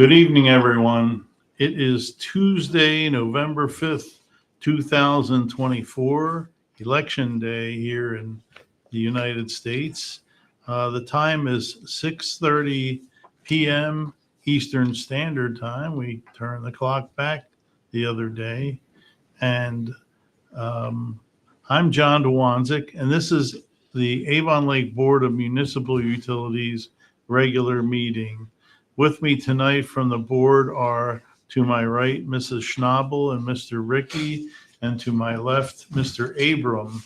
Good evening, everyone. It is Tuesday, November 5th, 2024, Election Day here in the United States. The time is 6:30 p.m. Eastern Standard Time. We turned the clock back the other day. And I'm John DeWanzik, and this is the Avon Lake Board of Municipal Utilities regular meeting. With me tonight from the board are, to my right, Mrs. Schnabel and Mr. Ricky, and to my left, Mr. Abram.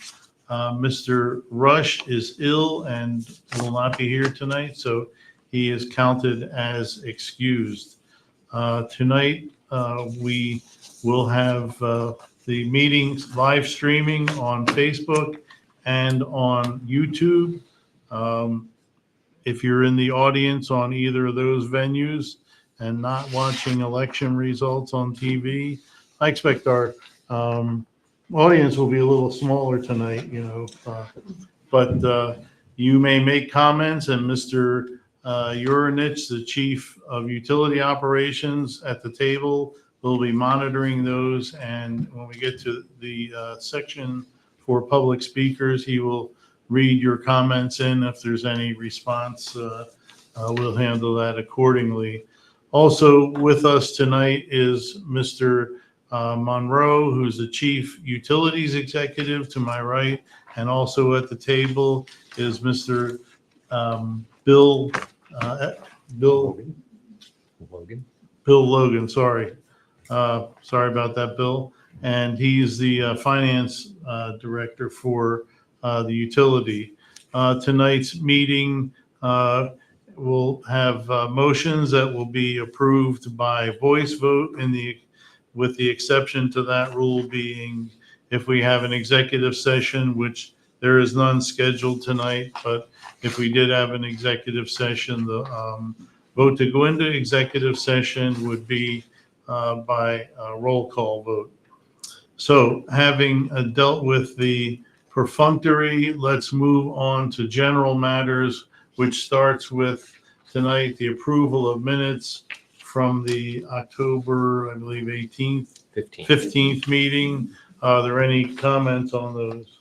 Mr. Rush is ill and will not be here tonight, so he is counted as excused. Tonight, we will have the meetings live streaming on Facebook and on YouTube. If you're in the audience on either of those venues and not watching election results on TV, I expect our audience will be a little smaller tonight, but you may make comments, and Mr. Urinich, the Chief of Utility Operations at the table, will be monitoring those. And when we get to the section for public speakers, he will read your comments in. If there's any response, we'll handle that accordingly. Also with us tonight is Mr. Monroe, who's the Chief Utilities Executive to my right, and also at the table is Mr. Bill Logan. Sorry about that, Bill. And he's the Finance Director for the utility. Tonight's meeting will have motions that will be approved by voice vote, with the exception to that rule being if we have an executive session, which there is none scheduled tonight, but if we did have an executive session, the vote to go into executive session would be by roll call vote. So having dealt with the perfunctory, let's move on to general matters, which starts with tonight the approval of minutes from the October, I believe, 15th meeting. Are there any comments on those?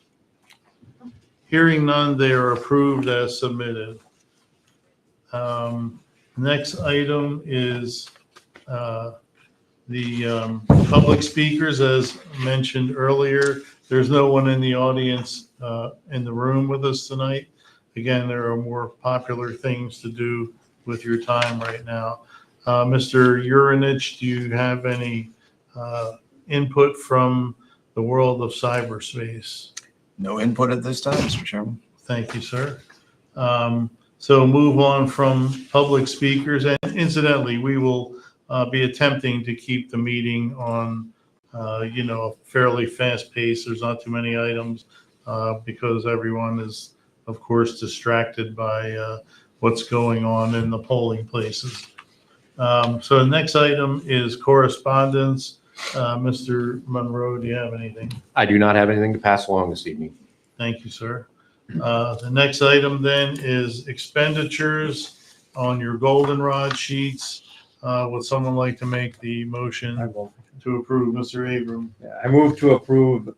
Hearing none, they are approved as submitted. Next item is the public speakers, as mentioned earlier. There's no one in the audience in the room with us tonight. Again, there are more popular things to do with your time right now. Mr. Urinich, do you have any input from the world of cyberspace? No input at this time, Mr. Chairman. Thank you, sir. So move on from public speakers. And incidentally, we will be attempting to keep the meeting on a fairly fast pace. There's not too many items because everyone is, of course, distracted by what's going on in the polling places. So the next item is correspondence. Mr. Monroe, do you have anything? I do not have anything to pass along this evening. Thank you, sir. The next item then is expenditures on your goldenrod sheets. Would someone like to make the motion to approve? Mr. Abram. I move to approve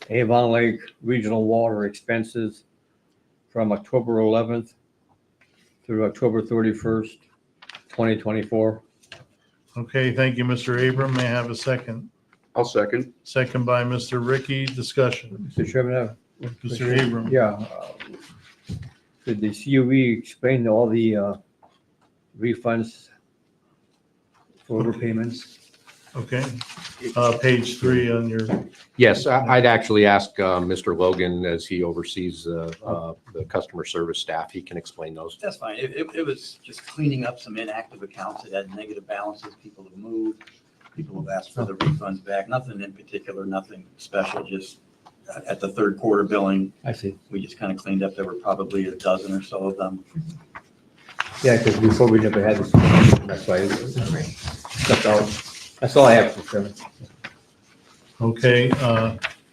Avon Lake Regional Water expenses from October 11th through October 31st, 2024. Okay, thank you, Mr. Abram. May I have a second? I'll second. Second by Mr. Ricky. Discussion. Mr. Chairman, Mr. Abram. yeah. Could the CUE explain all the refunds for overpayments? Okay. Page 3 on your. Yes, I'd actually ask Mr. Logan, as he oversees the customer service staff. He can explain those. That's fine. It was just cleaning up some inactive accounts that had negative balances. People have moved. People have asked for the refunds back. Nothing in particular, nothing special, just at the third quarter billing. I see. We just kind of cleaned up. There were probably a dozen or so of them. Yeah, because before we never had this. That's why. That's all I have, Mr. Chairman. Okay.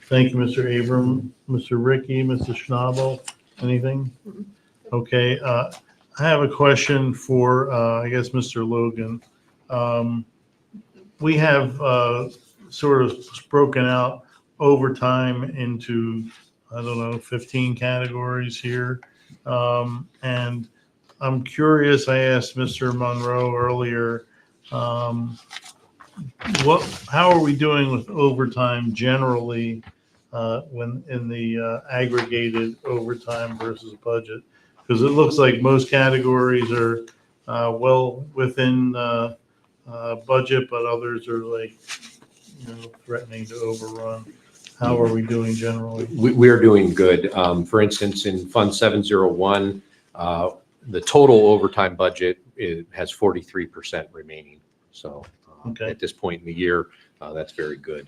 Thank you, Mr. Abram. Mr. Ricky, Mrs. Schnabel, anything? Okay. I have a question for, I guess, Mr. Logan. We have sort of broken out overtime into, I don't know, 15 categories here. And I'm curious, I asked Mr. Monroe earlier, how are we doing with overtime generally when in the aggregated overtime versus budget? Because it looks like most categories are well within budget, but others are like, threatening to overrun. How are we doing generally? We are doing good. For instance, in Fund 701, the total overtime budget has 43% remaining. So Okay. at this point in the year, that's very good.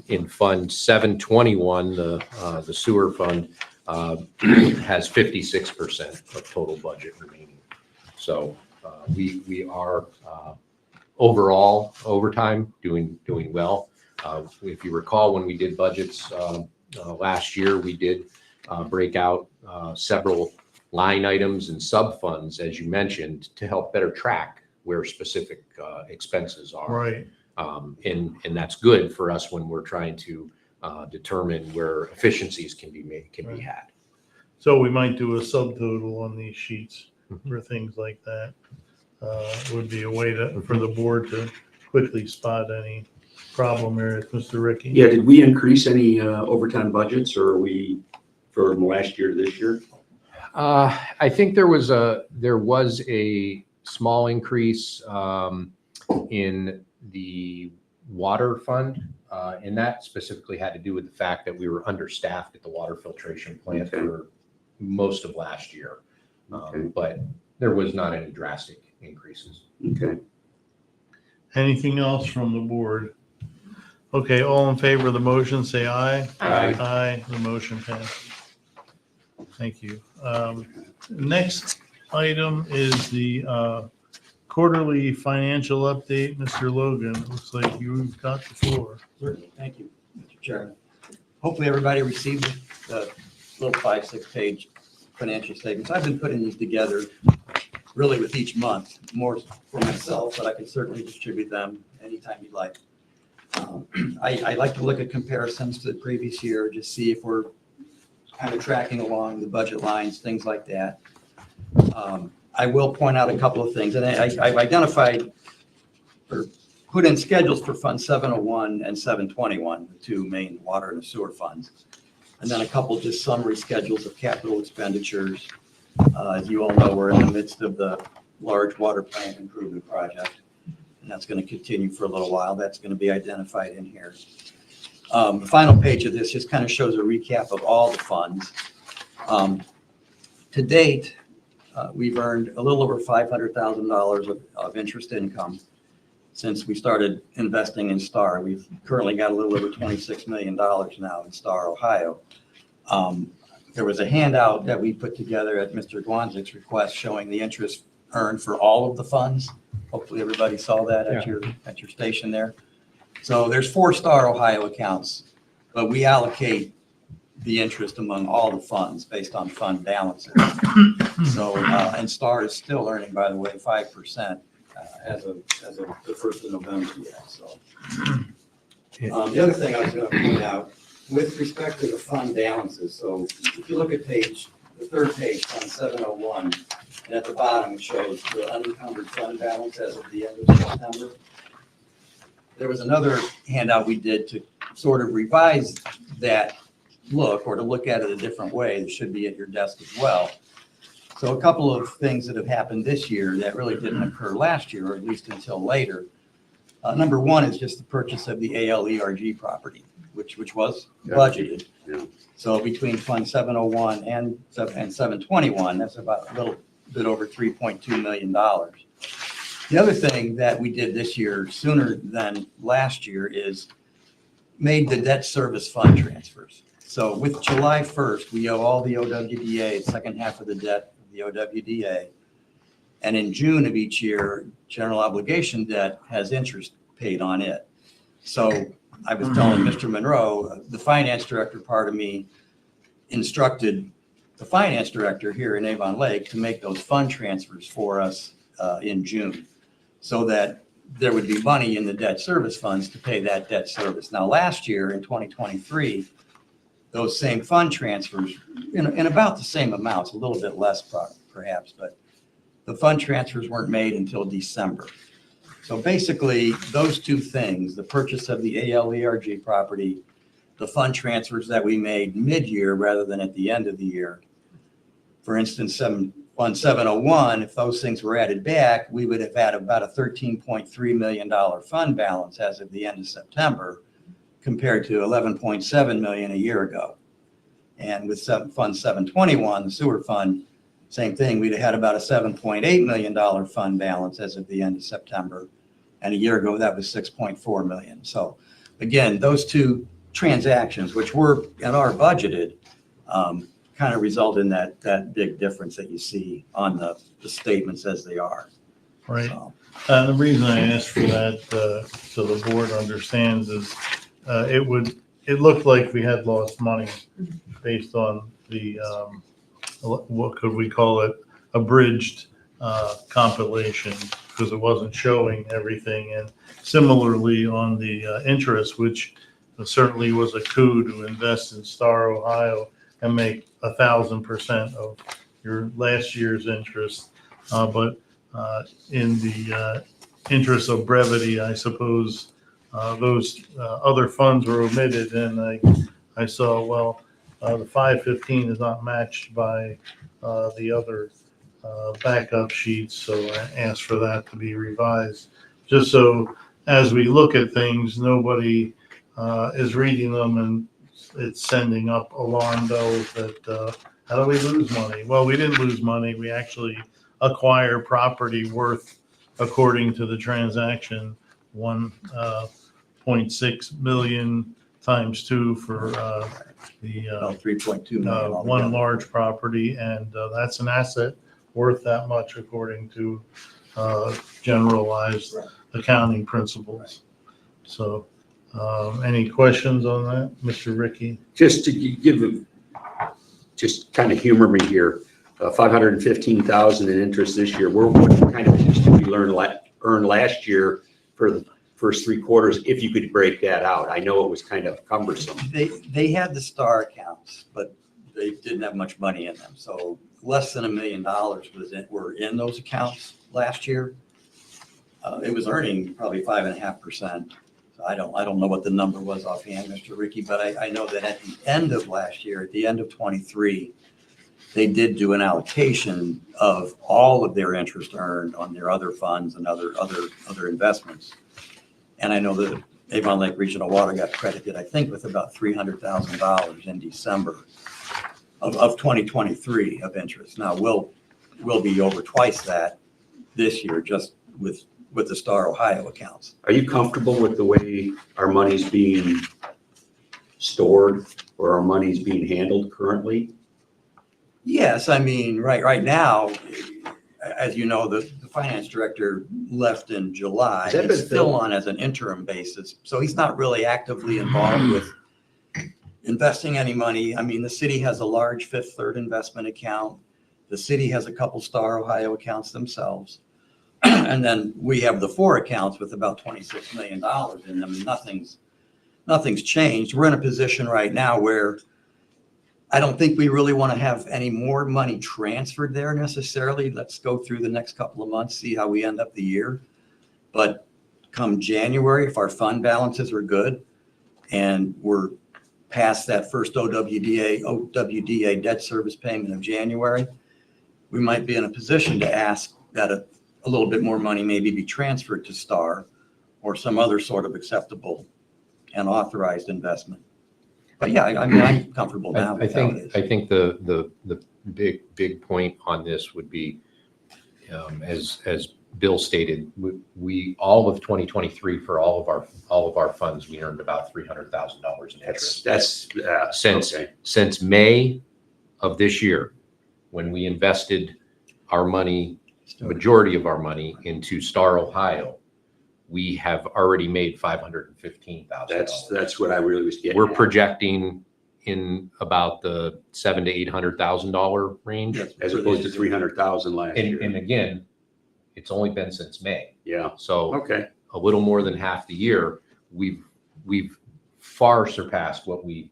In Fund 721, the sewer fund has 56% of total budget remaining. So we are overall overtime doing well. If you recall, when we did budgets last year, we did break out several line items and sub funds, as you mentioned, to help better track where specific expenses are. Right. And that's good for us when we're trying to determine where efficiencies can be had. So we might do a subtotal on these sheets for things like that. Would be a way for the board to quickly spot any problem areas. Mr. Ricky? Yeah, did we increase any overtime budgets, or are we from last year to this year? I think there was a small increase in the water fund, and that specifically had to do with the fact that we were understaffed at the water filtration plant Okay. for most of last year. Okay. But there was not any drastic increases. Okay. Anything else from the board? Okay, all in favor of the motion, say aye. Aye. Aye, the motion passes. Thank you. Next item is the quarterly financial update. Mr. Logan, it looks like you've got the floor. Certainly. Thank you, Mr. Chairman. Hopefully, everybody received the little 5-6 page financial statements. I've been putting these together really with each month, more for myself, but I can certainly distribute them anytime you'd like. I like to look at comparisons to the previous year, just see if we're kind of tracking along the budget lines, things like that. I will point out a couple of things, and I've identified or put in schedules for Fund 701 and 721, the two main water and sewer funds. And then a couple just summary schedules of capital expenditures. As you all know, we're in the midst of the large water plant improvement project, and that's going to continue for a little while. That's going to be identified in here. The final page of this just kind of shows a recap of all the funds. To date, we've earned a little over $500,000 of interest income since we started investing in STAR. We've currently got a little over $26 million now in STAR, Ohio. There was a handout that we put together at Mr. Gwanzik's request showing the interest earned for all of the funds. Hopefully everybody saw that at your station there. So there's 4 STAR Ohio accounts, but we allocate the interest among all the funds based on fund balances. So, and STAR is still earning, by the way, 5% as of the 1st of November yet. So the other thing I was going to point out with respect to the fund balances. So if you look at the third page, Fund 701, and at the bottom it shows the unencumbered fund balance as of the end of September. There was another handout we did to sort of revise that look, or to look at it a different way. It should be at your desk as well. So a couple of things that have happened this year that really didn't occur last year, or at least until later. Number one is just the purchase of the ALERG property, which was budgeted. Yeah. So between Fund 701 and 721, that's about a little bit over $3.2 million. The other thing that we did this year sooner than last year is made the debt service fund transfers. So with July 1st, we owe all the OWDA, second half of the debt of the OWDA. And in June of each year, general obligation debt has interest paid on it. So I was telling Mr. Monroe, the finance director part of me instructed the finance director here in Avon Lake to make those fund transfers for us in June. so that there would be money in the debt service funds to pay that debt service. Now, last year in 2023, those same fund transfers in about the same amounts, a little bit less perhaps, but the fund transfers weren't made until December. So basically, those two things, the purchase of the ALERG property, the fund transfers that we made mid-year rather than at the end of the year. For instance, Fund 701, if those things were added back, we would have had about a $13.3 million fund balance as of the end of September, compared to 11.7 million a year ago. And with Fund 721, the sewer fund, same thing, we'd have had about a $7.8 million fund balance as of the end of September. And a year ago, that was 6.4 million. So again, those two transactions, which were and are budgeted, kind of result in that big difference that you see on the statements as they are. Right. So, The reason I asked for that, so the board understands, is it looked like we had lost money based on the, what could we call it, abridged compilation, because it wasn't showing everything. And similarly on the interest, which certainly was a coup to invest in Star, Ohio, and make 1,000% of your last year's interest. But in the interest of brevity, I suppose those other funds were omitted, and I saw, well, the 515 is not matched by the other backup sheets, so I asked for that to be revised, just so as we look at things, nobody is reading them and it's sending up alarm bells that how do we lose money? Well, we didn't lose money. We actually acquire property worth, according to the transaction, 1.6 million times 2 for the 3.2 million. one large property, and that's an asset worth that much according to generalized accounting principles. So any questions on that, Mr. Ricky? Just to just kind of humor me here, 515,000 in interest this year. What kind of interest did we earn last year for the first 3 quarters, if you could break that out? I know it was kind of cumbersome. They had the Star accounts, but they didn't have much money in them. So less than $1 million were in those accounts last year. It was earning probably 5.5%. So I don't know what the number was offhand, Mr. Ricky, but I know that at the end of last year, at the end of 23, they did do an allocation of all of their interest earned on their other funds and other investments. And I know that Avon Lake Regional Water got credited, I think, with about $300,000 in December of 2023 of interest. Now we'll be over twice that this year, just with the Star Ohio accounts. Are you comfortable with the way our money's being stored or our money's being handled currently? Yes, I mean, right now, as you know, the finance director left in July. Has that been He's still filled? on as an interim basis, so he's not really actively involved with investing any money. I mean, the city has a large Fifth Third investment account. The city has a couple Star Ohio accounts themselves. And then we have the 4 accounts with about $26 million in them. Nothing's changed. We're in a position right now where I don't think we really want to have any more money transferred there necessarily. Let's go through the next couple of months, see how we end up the year. But come January, if our fund balances are good and we're past that first OWDA debt service payment of January, we might be in a position to ask that a little bit more money maybe be transferred to Star or some other sort of acceptable and authorized investment. But yeah, I mean, I'm comfortable now with how it is. I think the big point on this would be, as Bill stated, we all of 2023 for all of our funds, we earned about $300,000 in interest. That's Since May of this year, when we invested our money, majority of our money into Star Ohio, we have already made $515,000. That's what I really was getting We're at. projecting in about the $700,000 to $800,000 range. Yes, As opposed to 300,000 last year. And again, it's only been since May. Yeah, So okay. a little more than half the year, we've far surpassed what we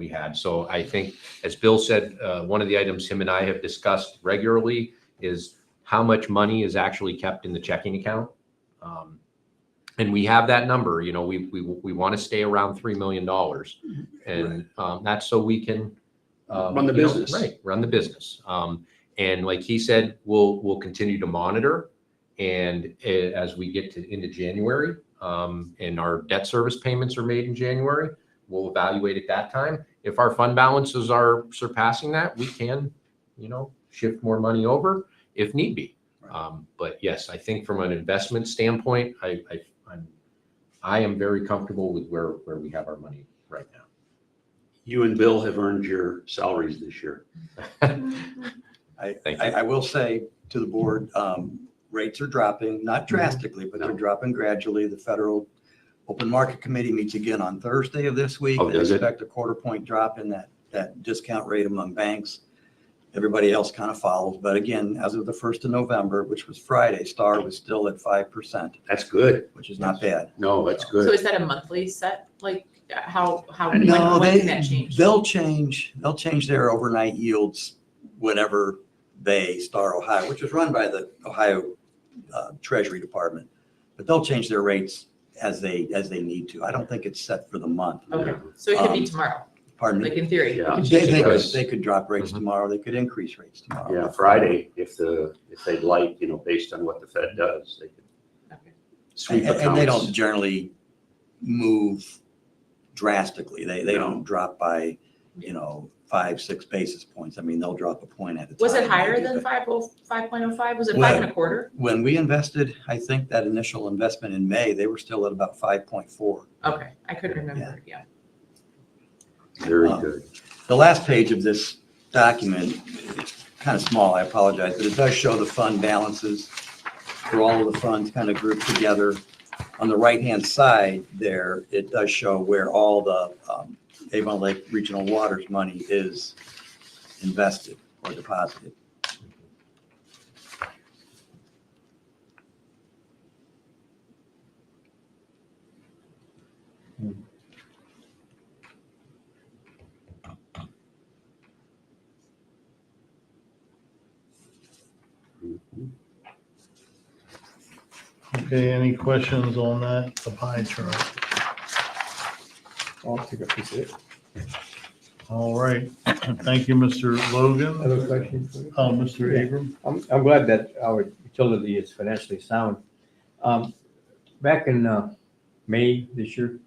had. So I think, as Bill said, one of the items him and I have discussed regularly is how much money is actually kept in the checking account. And we have that number, you know, we want to stay around $3 million. And that's so we can Run the you know, business. right, run the business. And like he said, we'll continue to monitor. And as we get into January, and our debt service payments are made in January, we'll evaluate at that time. If our fund balances are surpassing that, we can, you know, shift more money over if need be. But yes, I think from an investment standpoint, I am very comfortable with where we have our money right now. You and Bill have earned your salaries this year. Thank you. I will say to the board, rates are dropping, not drastically, but they're No. dropping gradually. The Federal Open Market Committee meets again on Thursday of this week. Oh, They does it? expect a 1/4 point drop in that discount rate among banks. Everybody else kind of follows. But again, as of the 1st of November, which was Friday, Star was still at 5%, That's good. which is not bad. No, that's So good. is that a monthly set? Like how, No, when can that change? they'll change their overnight yields whenever Star Ohio, which is run by the Ohio Treasury Department, but they'll change their rates as they need to. I don't think it's set for the month. Okay, so it could be tomorrow, Pardon like me? in theory. Yeah. it could change They tomorrow. could drop rates Mhm. tomorrow. They could increase rates tomorrow. Yeah, Friday, if they'd like, you know, based on what the Fed does, they could Okay. sweep And they don't accounts. generally move drastically. They don't drop by, 5-6 basis points. I mean, they'll drop a point at a time. Was it higher maybe, than but 5.05? Was it Well- 5.25? When we invested, I think that initial investment in May, they were still at about 5.4. Okay, I couldn't remember, yeah. Very Um, good. The last page of this document, it's kind of small, I apologize, but it does show the fund balances for all of the funds kind of grouped together. On the right-hand side there, it does show where all the Avon Lake Regional Waters money is invested or deposited. Okay, any questions on that, the pie chart? I'll take a piece of it. All right, thank you, Mr. Logan. Other questions? for you? Mr. Abram? I'm glad that our utility is financially sound. Back in May this year,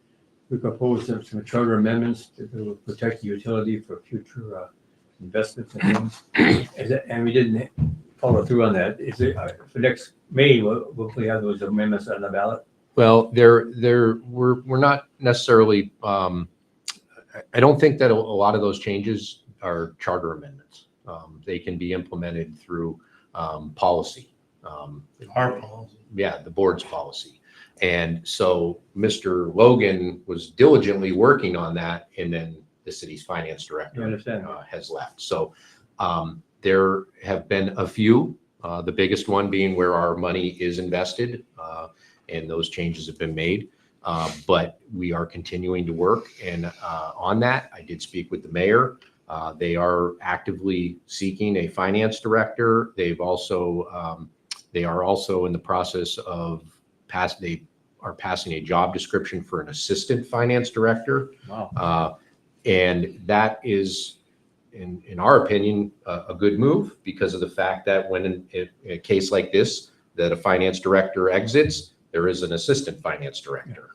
we proposed some charter amendments to protect the utility for future investments and things. And we didn't follow through on that. Is it, for next May, will we have those amendments on the ballot? Well, we're not necessarily, I don't think that a lot of those changes are charter amendments. They can be implemented through policy. Our policy. Yeah, the board's policy. And so Mr. Logan was diligently working on that, and then the city's finance You director understand? has left. So there have been a few, the biggest one being where our money is invested, and those changes have been made. But we are continuing to work and on that. I did speak with the mayor. They are actively seeking a finance director. They are also in the process of they are passing a job description for an assistant finance director. Wow. And that is, in our opinion, a good move because of the fact that when in a case like this, that a finance director exits, there is an assistant finance director.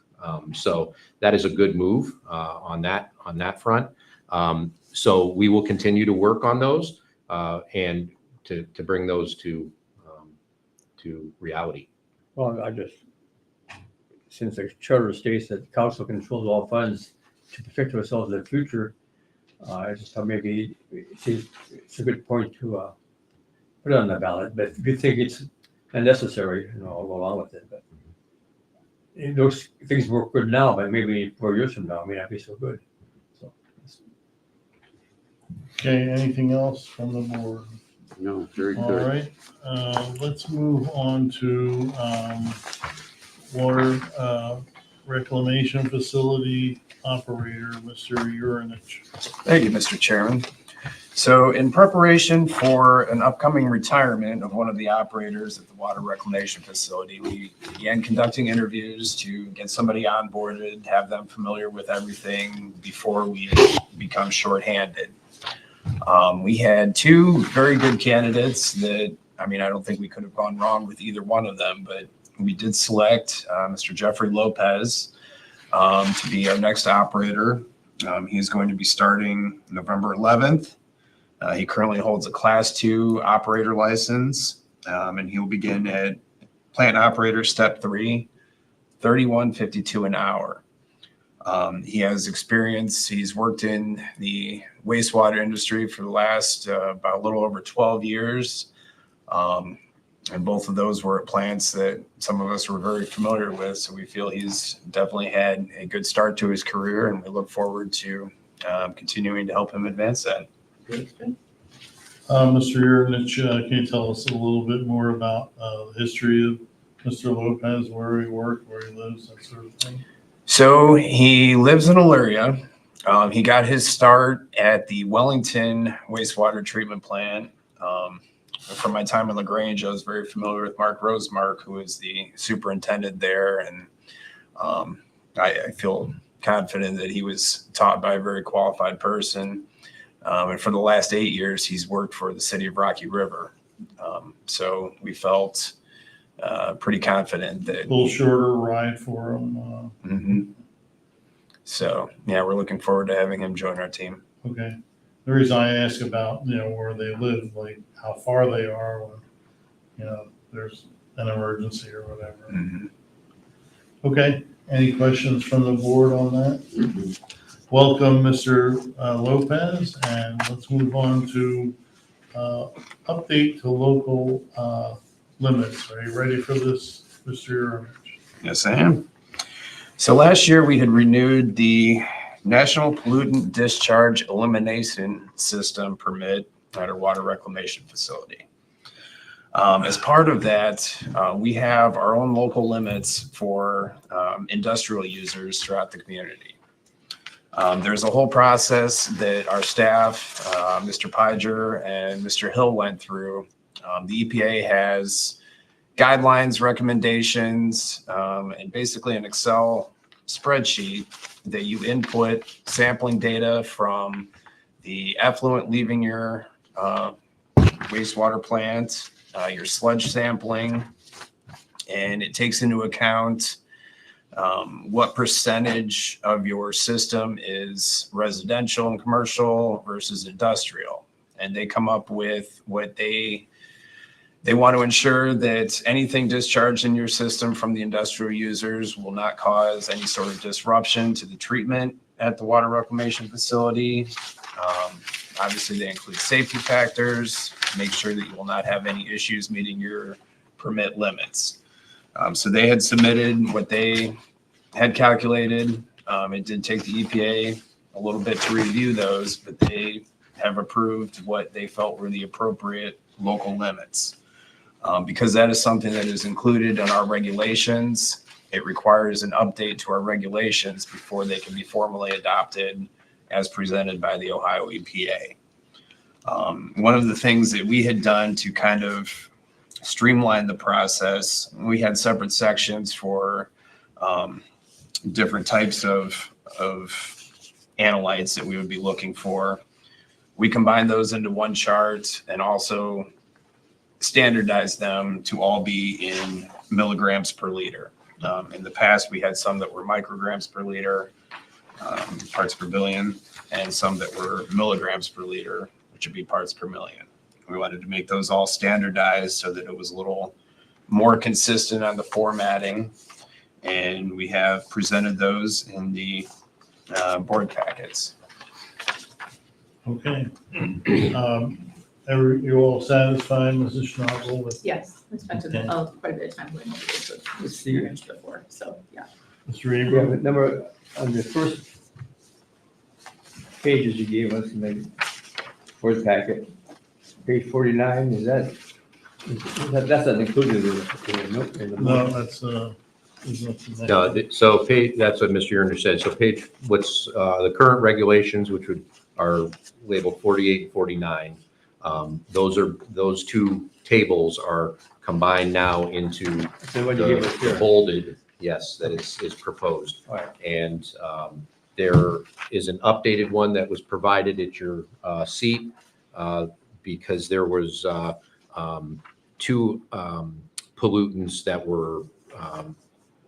So that is a good move on that front. So we will continue to work on those and to bring those to reality. Well, since the charter states that the council controls all funds to protect ourselves in the future, I just thought maybe it's a good point to put it on the ballot. But if you think it's unnecessary, I'll go along with it. But those things work good now, but maybe 4 years from now, it may not be so good. So, Okay, anything else from the board? no, very All good. right, let's move on to water reclamation facility operator, Mr. Urinich. Thank you, Mr. Chairman. So in preparation for an upcoming retirement of one of the operators at the water reclamation facility, we began conducting interviews to get somebody onboarded, have them familiar with everything before we become shorthanded. We had two very good candidates that, I mean, I don't think we could have gone wrong with either one of them, but we did select Mr. Jeffrey Lopez to be our next operator. He's going to be starting November 11th. He currently holds a Class 2 operator license, and he will begin at Plant Operator Step 3, $31.52 an hour. He has experience. He's worked in the wastewater industry for the last about a little over 12 years. And both of those were at plants that some of us were very familiar with. So we feel he's definitely had a good start to his career, and we look forward to continuing to help him advance that. Mr. Urinich, can you tell us a little bit more about the history of Mr. Lopez, where he worked, where he lives, that sort of thing? So he lives in Elyria. He got his start at the Wellington wastewater treatment plant. From my time in LaGrange, I was very familiar with Mark Rosemark, who is the superintendent there. And I feel confident that he was taught by a very qualified person. And for the last 8 years, he's worked for the city of Rocky River. So we felt pretty confident that. A little shorter ride for him. Mhm. So, yeah, we're looking forward to having him join our team. Okay. The reason I ask about, where they live, like how far they are when, there's an emergency or whatever. Mhm. Okay. Any questions from the board on that? Welcome, Mr. Lopez, and let's move on to update to local limits. Are you ready for this, Mr. Urinich? Yes, I am. So last year we had renewed the National Pollutant Discharge Elimination System permit at our water reclamation facility. As part of that, we have our own local limits for industrial users throughout the community. There's a whole process that our staff, Mr. Piger and Mr. Hill went through. The EPA has guidelines, recommendations, and basically an Excel spreadsheet that you input sampling data from the effluent leaving your wastewater plant, your sludge sampling, and it takes into account what percentage of your system is residential and commercial versus industrial. And they come up with what they want to ensure that anything discharged in your system from the industrial users will not cause any sort of disruption to the treatment at the water reclamation facility. Obviously, they include safety factors, make sure that you will not have any issues meeting your permit limits. So they had submitted what they had calculated. It did take the EPA a little bit to review those, but they have approved what they felt were the appropriate local limits. Because that is something that is included in our regulations, it requires an update to our regulations before they can be formally adopted as presented by the Ohio EPA. One of the things that we had done to kind of streamline the process, we had separate sections for different types of analytes that we would be looking for. We combined those into one chart and also standardized them to all be in milligrams per liter. In the past, we had some that were micrograms per liter, parts per billion, and some that were milligrams per liter, which would be parts per million. We wanted to make those all standardized so that it was a little more consistent on the formatting. And we have presented those in the board packets. Okay. You all satisfied, Mrs. Schnabel, with Yes, I spent Okay. quite a bit of time going over this with Let's Mr. see. Urinich before, so, yeah. Mr. Yeah, Ingram? but number, on the first pages you gave us in the board packet, page 49, that's not included in the No, motion? that's, is not the next. No, so page, that's what Mr. Yerner said. So page, what's the current regulations, which are labeled 48 and 49. Those two tables are combined now into The one you gave us the here. bolded, yes, that is proposed. All right. And there is an updated one that was provided at your seat because there was two pollutants that were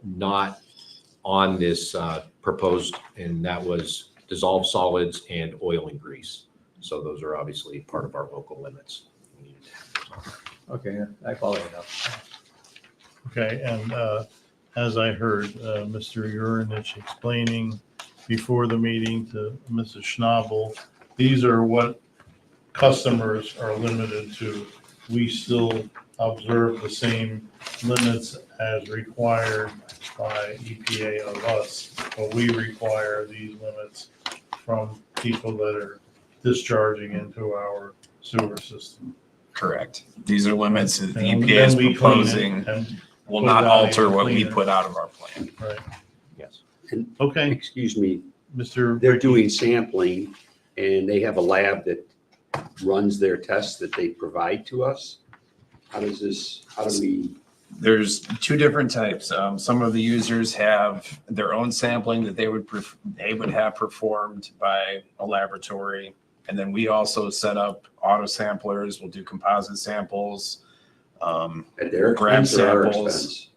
not on this proposed, and that was dissolved solids and oil and grease. So those are obviously part of our local limits. We needed to have those on. Okay, I follow you now. Okay, and as I heard Mr. Urinich explaining before the meeting to Mrs. Schnabel, these are what customers are limited to. We still observe the same limits as required by EPA of us, but we require these limits from people that are discharging into our sewer system. Correct. These are limits that the And EPA is then we clean it proposing and- will not alter what we Cleaner. put out of our plan. Right, Yes. okay, Excuse me, Mr. they're Ricky. doing sampling and they have a lab that runs their tests that they provide to us. How do we, There's two different types. Some of the users have their own sampling that they would have performed by a laboratory. And then we also set up auto samplers. We'll do composite samples at their Grab expense or our samples. expense?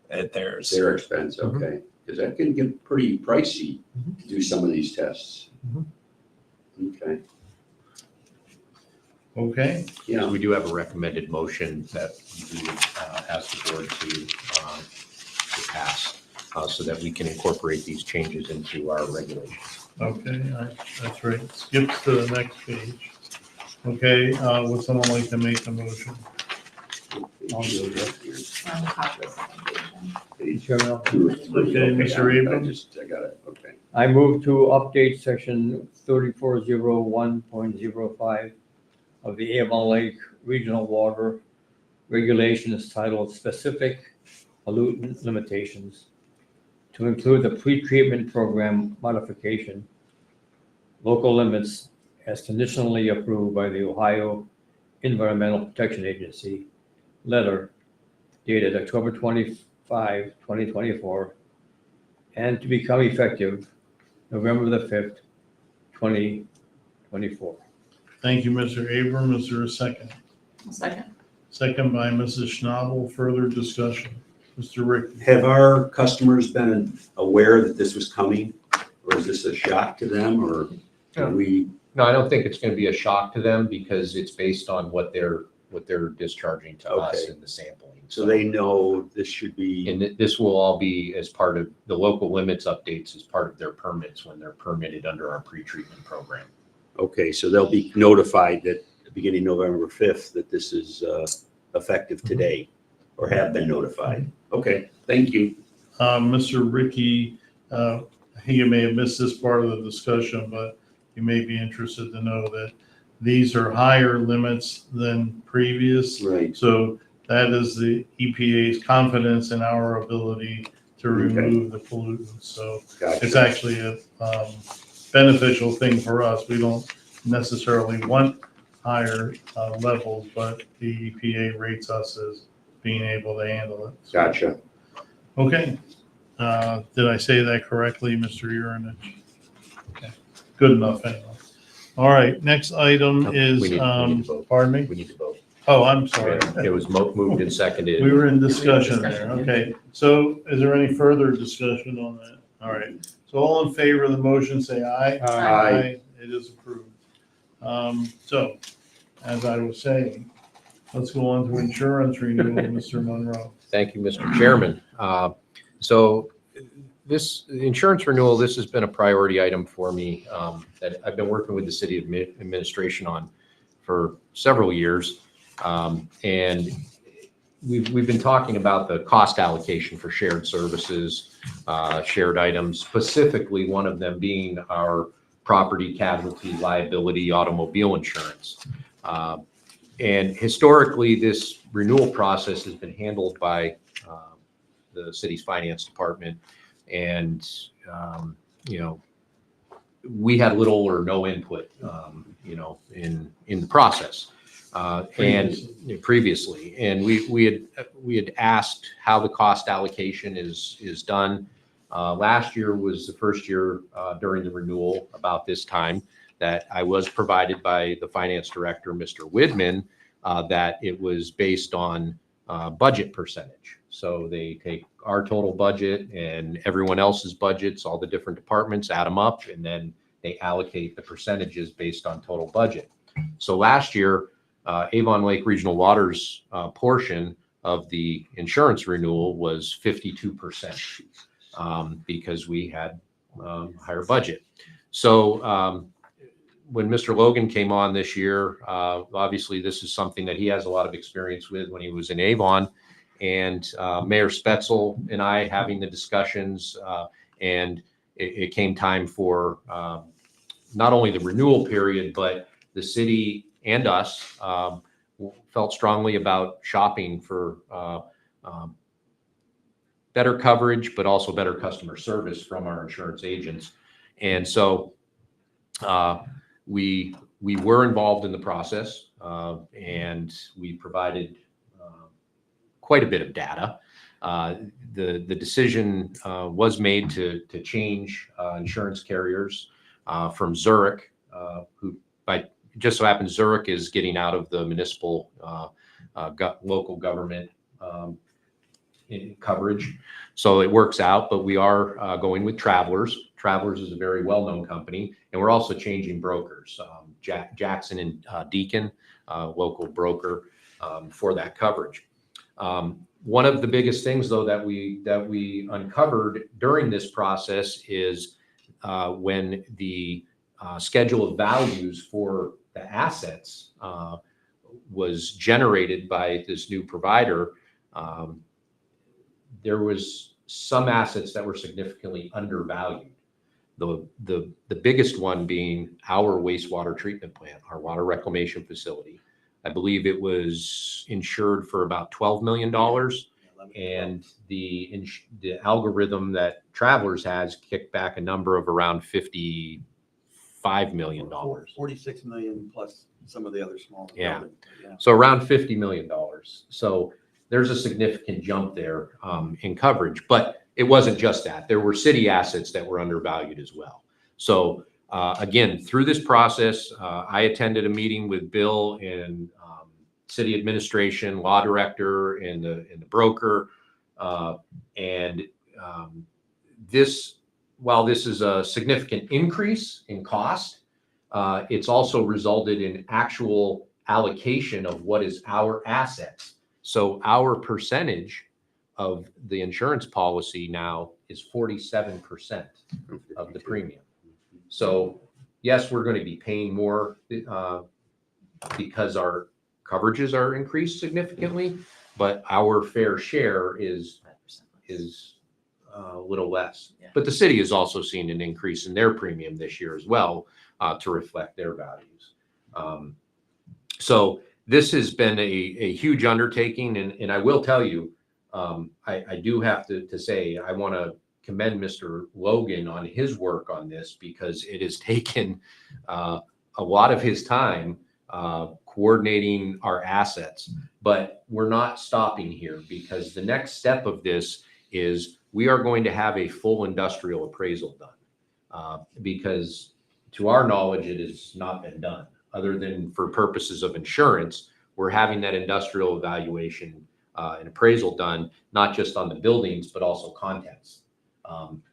at theirs. Their expense, okay. Because that can get pretty pricey to do some of these tests. Okay, Okay, yeah. We do have a recommended motion that we would ask the board to pass so that we can incorporate these changes into our regulations. okay, that's right. Skips to the next page. Okay, would someone like to make a motion? On top of the second page, Chairman, Okay, Mr. Abrams? I got it, okay. I move to update section 3401.05 of the Avon Lake Regional Water Regulations titled Specific Pollutant Limitations to include the pretreatment program modification, local limits as conditionally approved by the Ohio Environmental Protection Agency, letter dated October 25, 2024, and to become effective November the 5th, 2024. Thank you, Mr. Abram. Is there a second? I'll second. Second by Mrs. Schnabel. Further discussion. Mr. Ricky? Have our customers been aware that this was coming? Or is this a shock to them or can we? No, I don't think it's going to be a shock to them because it's based on what they're discharging to us Okay. in the sampling. So they know this should be, And this will all be as part of the local limits updates as part of their permits when they're permitted under our pretreatment program. okay, so they'll be notified that beginning November 5th that this is effective today or have been notified. Okay, thank you. Mr. Ricky, you may have missed this part of the discussion, but you may be interested to know that these are higher limits than previous. Right. So that is the EPA's confidence in our ability to remove the pollutants. So it's Gotcha. actually a beneficial thing for us. We don't necessarily want higher levels, but the EPA rates us as being able to handle it. So- Gotcha. Okay. Did I say that correctly, Mr. Urinich? Okay, good enough anyway. All right, next item No, is, we need to vote. pardon me? We need to vote. Oh, I'm sorry. It was moved and seconded. We were in discussion there. Discussion, yeah. Okay, so is there any further discussion on that? All right, so all in favor of the motion, say aye. Aye. It is approved. So, as I was saying, let's go on to insurance renewal, Mr. Monroe. Thank you, Mr. Chairman. So this insurance renewal, this has been a priority item for me that I've been working with the city administration on for several years. And we've been talking about the cost allocation for shared services, shared items, specifically one of them being our property casualty liability automobile insurance. And historically, this renewal process has been handled by the city's finance department. And, you know, we had little or no input, you know, in the process. And previously, and we had asked how the cost allocation is done. Last year was the first year during the renewal about this time that I was provided by the finance director, Mr. Widman, that it was based on budget percentage. So they take our total budget and everyone else's budgets, all the different departments, add them up, and then they allocate the percentages based on total budget. So last year, Avon Lake Regional Water's portion of the insurance renewal was 52%, because we had higher budget. So when Mr. Logan came on this year, obviously this is something that he has a lot of experience with when he was in Avon, and Mayor Spetzel and I having the discussions, and it came time for not only the renewal period, but the city and us felt strongly about shopping for better coverage, but also better customer service from our insurance agents. And so we were involved in the process, and we provided quite a bit of data. The decision was made to change insurance carriers from Zurich, who by just so happens Zurich is getting out of the municipal local government coverage. So it works out, but we are going with Travelers. Travelers is a very well-known company, and we're also changing brokers. Jackson and Deacon, local broker for that coverage. One of the biggest things, though, that we uncovered during this process is when the schedule of values for the assets was generated by this new provider. There was some assets that were significantly undervalued. The biggest one being our wastewater treatment plant, our water reclamation facility. I believe it was insured for about $12 million. And the algorithm that Travelers has kicked back a number of around $55 million. 46 million plus some of the other small. Yeah. So around $50 million. So there's a significant jump there in coverage, but it wasn't just that. There were city assets that were undervalued as well. So again, through this process, I attended a meeting with Bill and city administration, law director, and the broker. And this, while this is a significant increase in cost, it's also resulted in actual allocation of what is our assets. So our percentage of the insurance policy now is 47% of the premium. So yes, we're going to be paying more because our coverages are increased significantly, but our fair share is a little less. Yeah. But the city is also seeing an increase in their premium this year as well to reflect their values. So this has been a huge undertaking, and I will tell you, I do have to say, I want to commend Mr. Logan on his work on this, because it has taken a lot of his time coordinating our assets. But we're not stopping here, because the next step of this is we are going to have a full industrial appraisal done, because to our knowledge, it has not been done. Other than for purposes of insurance, we're having that industrial evaluation and appraisal done, not just on the buildings, but also contents.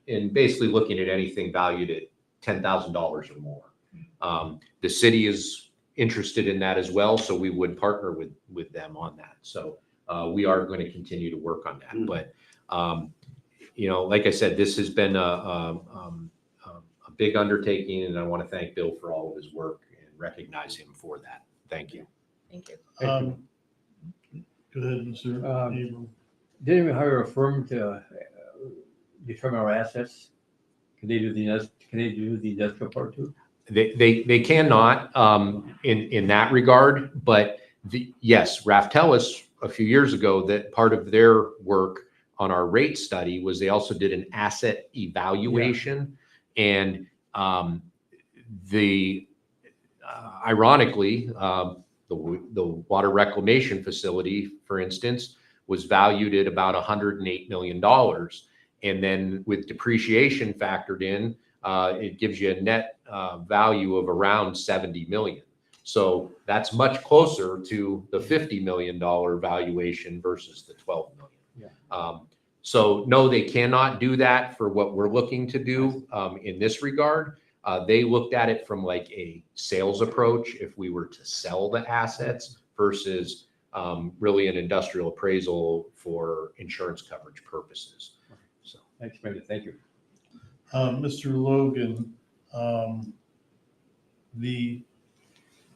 And basically looking at anything valued at $10,000 or more. The city is interested in that as well, so we would partner with them on that. So we are going to continue to work on that. But you know, like I said, this has been a big undertaking, and I want to thank Bill for all of his work and recognize him for that. Thank you. Thank you. Go ahead, Mr. Avon. Didn't we hire a firm to determine our assets? Can they do the industrial part too? They cannot in that regard, but yes, Raftellus a few years ago, that part of their work on our rate study was they also did an asset evaluation. And ironically, the water reclamation facility, for instance, was valued at about $108 million. And then with depreciation factored in, it gives you a net value of around 70 million. So that's much closer to the $50 million valuation versus the 12 million. Yeah. So no, they cannot do that for what we're looking to do in this regard. They looked at it from like a sales approach if we were to sell the assets versus really an industrial appraisal for insurance coverage purposes. So Thanks, Brenda. Thank you. Mr. Logan, the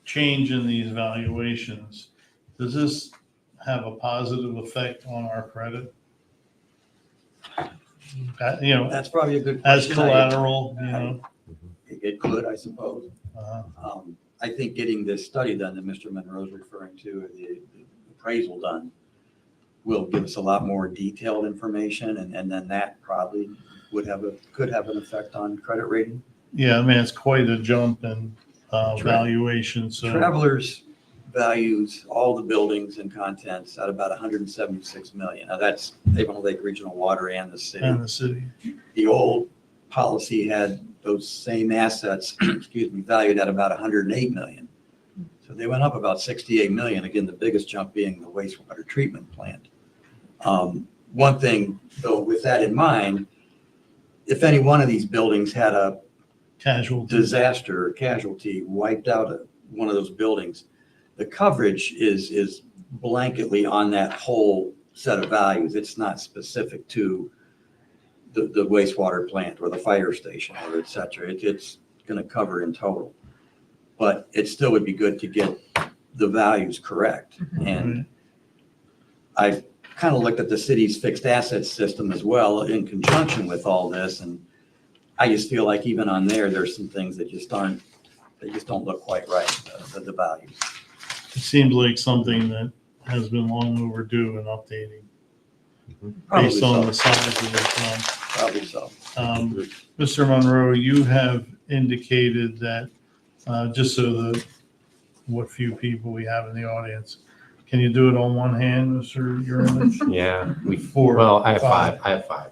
change in these valuations, does this have a positive effect on our credit? You know, That's probably a good as question. collateral, you know? It could, I suppose. I think getting this study done that Mr. Monroe's referring to, the appraisal done, will give us a lot more detailed information, and then that probably could have an effect on credit rating. Yeah, I mean, it's quite a jump in valuation, so. Travelers values all the buildings and contents at about 176 million. Now that's Avon Lake Regional Water and the city. And the city. The old policy had those same assets, excuse me, valued at about 108 million. So they went up about 68 million. Again, the biggest jump being the wastewater treatment plant. One thing though, with that in mind, if any one of these buildings had a Casualty. disaster or casualty wiped out one of those buildings, the coverage is blanketly on that whole set of values. It's not specific to the wastewater plant or the fire station or et cetera. It's going to cover in total, but it still would be good to get the values correct. And I've kind of looked at the city's fixed assets system as well in conjunction with all this. And I just feel like even on there's some things that just don't look quite right, the values. It seems like something that has been long overdue in updating Probably based on so. the size of the fund. Probably so. Mr. Monroe, you have indicated that, just so what few people we have in the audience, can you do it on one hand, Mr. Urinich? yeah, Four. well, I have five. I have five.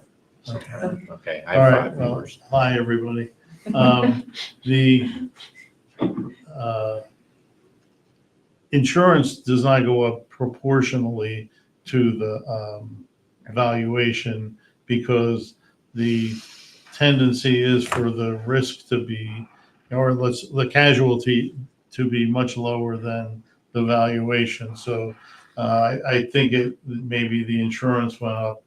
Okay. Okay, I All have right, five well, members. hi, everybody. The insurance does not go up proportionally to the valuation because the tendency is for the risk to be, or the casualty to be much lower than the valuation. So I think maybe the insurance went up,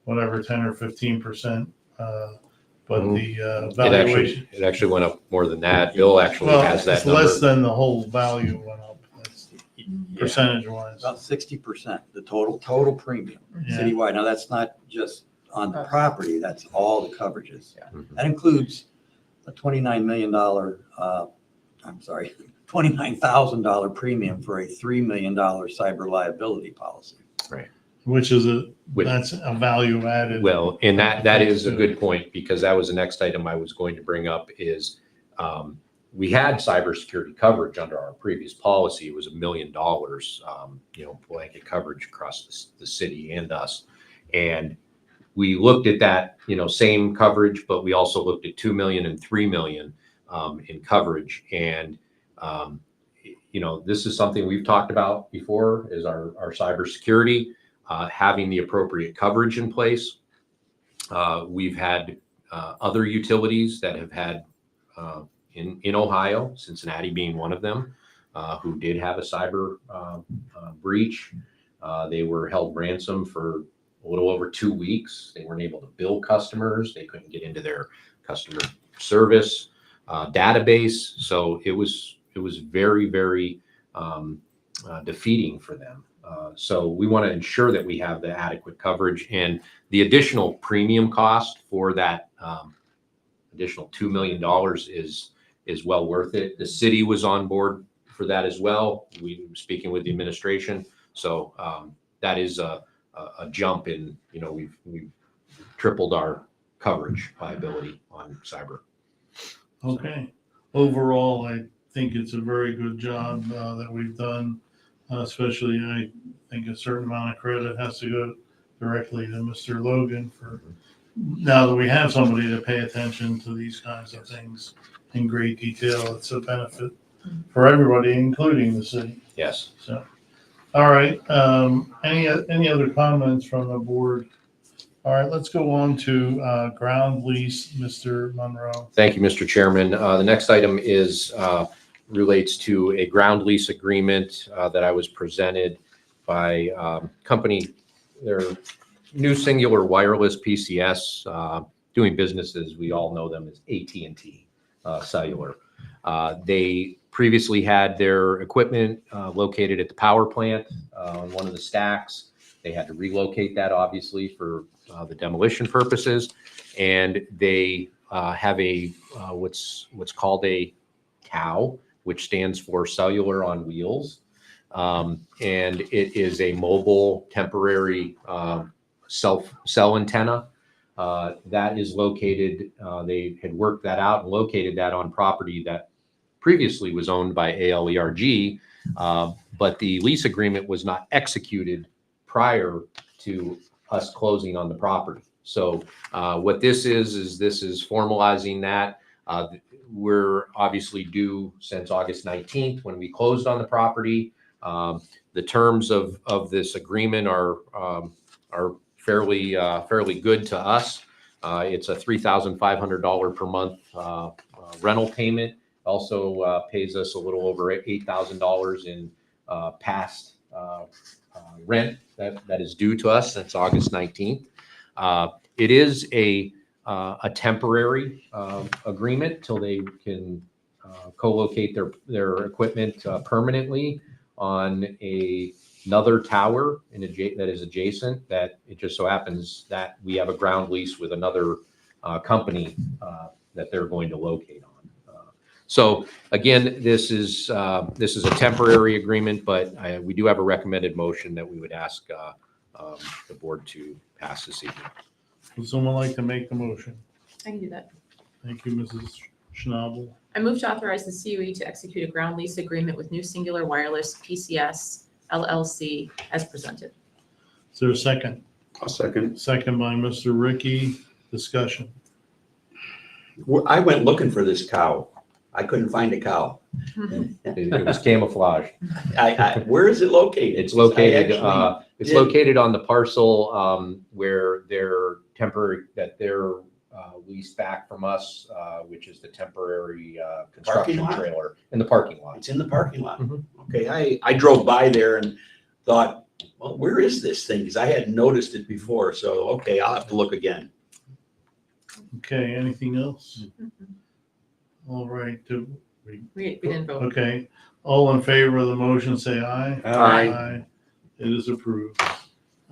whatever, 10 or 15%. But the valuation. It actually went up more than that. Bill actually has that It's less number. than the whole value went up. That's percentage wise. About 60%, the total premium Yeah. citywide. Now, that's not just on the property, that's all the coverages. Mhm. That includes a $29 million, $29,000 premium for a $3 million cyber liability policy. Which is Which- that's a value added. Well, and that is a good point, because that was the next item I was going to bring up is we had cybersecurity coverage under our previous policy. It was $1 million, blanket coverage across the city and us. And we looked at that, same coverage, but we also looked at 2 million and 3 million in coverage. And, this is something we've talked about before, is our cybersecurity. Having the appropriate coverage in place. We've had other utilities that have had in Ohio, Cincinnati being one of them, who did have a cyber breach. They were held ransom for a little over 2 weeks. They weren't able to bill customers. They couldn't get into their customer service database. So it was very, very defeating for them. So we want to ensure that we have the adequate coverage, and the additional premium cost for that additional $2 million is is well worth it. The city was on board for that as well. We were speaking with the administration. So that is a jump in, we've tripled our coverage liability on cyber. Okay. Overall, I think it's a very good job that we've done. Especially, I think a certain amount of credit has to go directly to Mr. Logan for now that we have somebody to pay attention to these kinds of things in great detail. It's a benefit for everybody, including the city. Yes. So, all right. Any other comments from the board? All right, let's go on to ground lease, Mr. Monroe. Thank you, Mr. Chairman. The next item is relates to a ground lease agreement that I was presented by company, their new singular wireless PCS, doing business as we all know them as AT&T Cellular. They previously had their equipment located at the power plant on one of the stacks. They had to relocate that, obviously, for the demolition purposes, and they have a what's called a COW, which stands for Cellular on Wheels, and it is a mobile temporary cell antenna that is located. They had worked that out and located that on property that previously was owned by ALERG, but the lease agreement was not executed prior to us closing on the property. So what this is this is formalizing that. We're obviously due since August 19th when we closed on the property. The terms of this agreement are fairly good to us. It's a $3,500 per month rental payment. Also pays us a little over $8,000 in past rent that is due to us since August 19th. It is a temporary agreement till they can co-locate their equipment permanently on another tower that is adjacent. That it just so happens that we have a ground lease with another company that they're going to locate on. So again, this is a temporary agreement, but we do have a recommended motion that we would ask the board to pass this evening. Would someone like to make the motion? I can do that. Thank you, Mrs. Schnabel. I move to authorize the COE to execute a ground lease agreement with New Singular Wireless PCS LLC as presented. Is there a second? I'll second. Second by Mr. Ricky. Discussion. I went looking for this cow. I couldn't find a cow. It was camouflage. Where is it located? It's located. I It's did. located on the parcel where they're leased back from us, which is the temporary construction Parking lot? trailer in the parking lot. It's in the parking lot. Mhm. Okay, I drove by there and thought, well, where is this thing? Because I hadn't noticed it before. So, okay, I'll have to look again. Okay, anything else? All right. We didn't vote. Okay. All in favor of the motion, say aye. Aye. It is approved.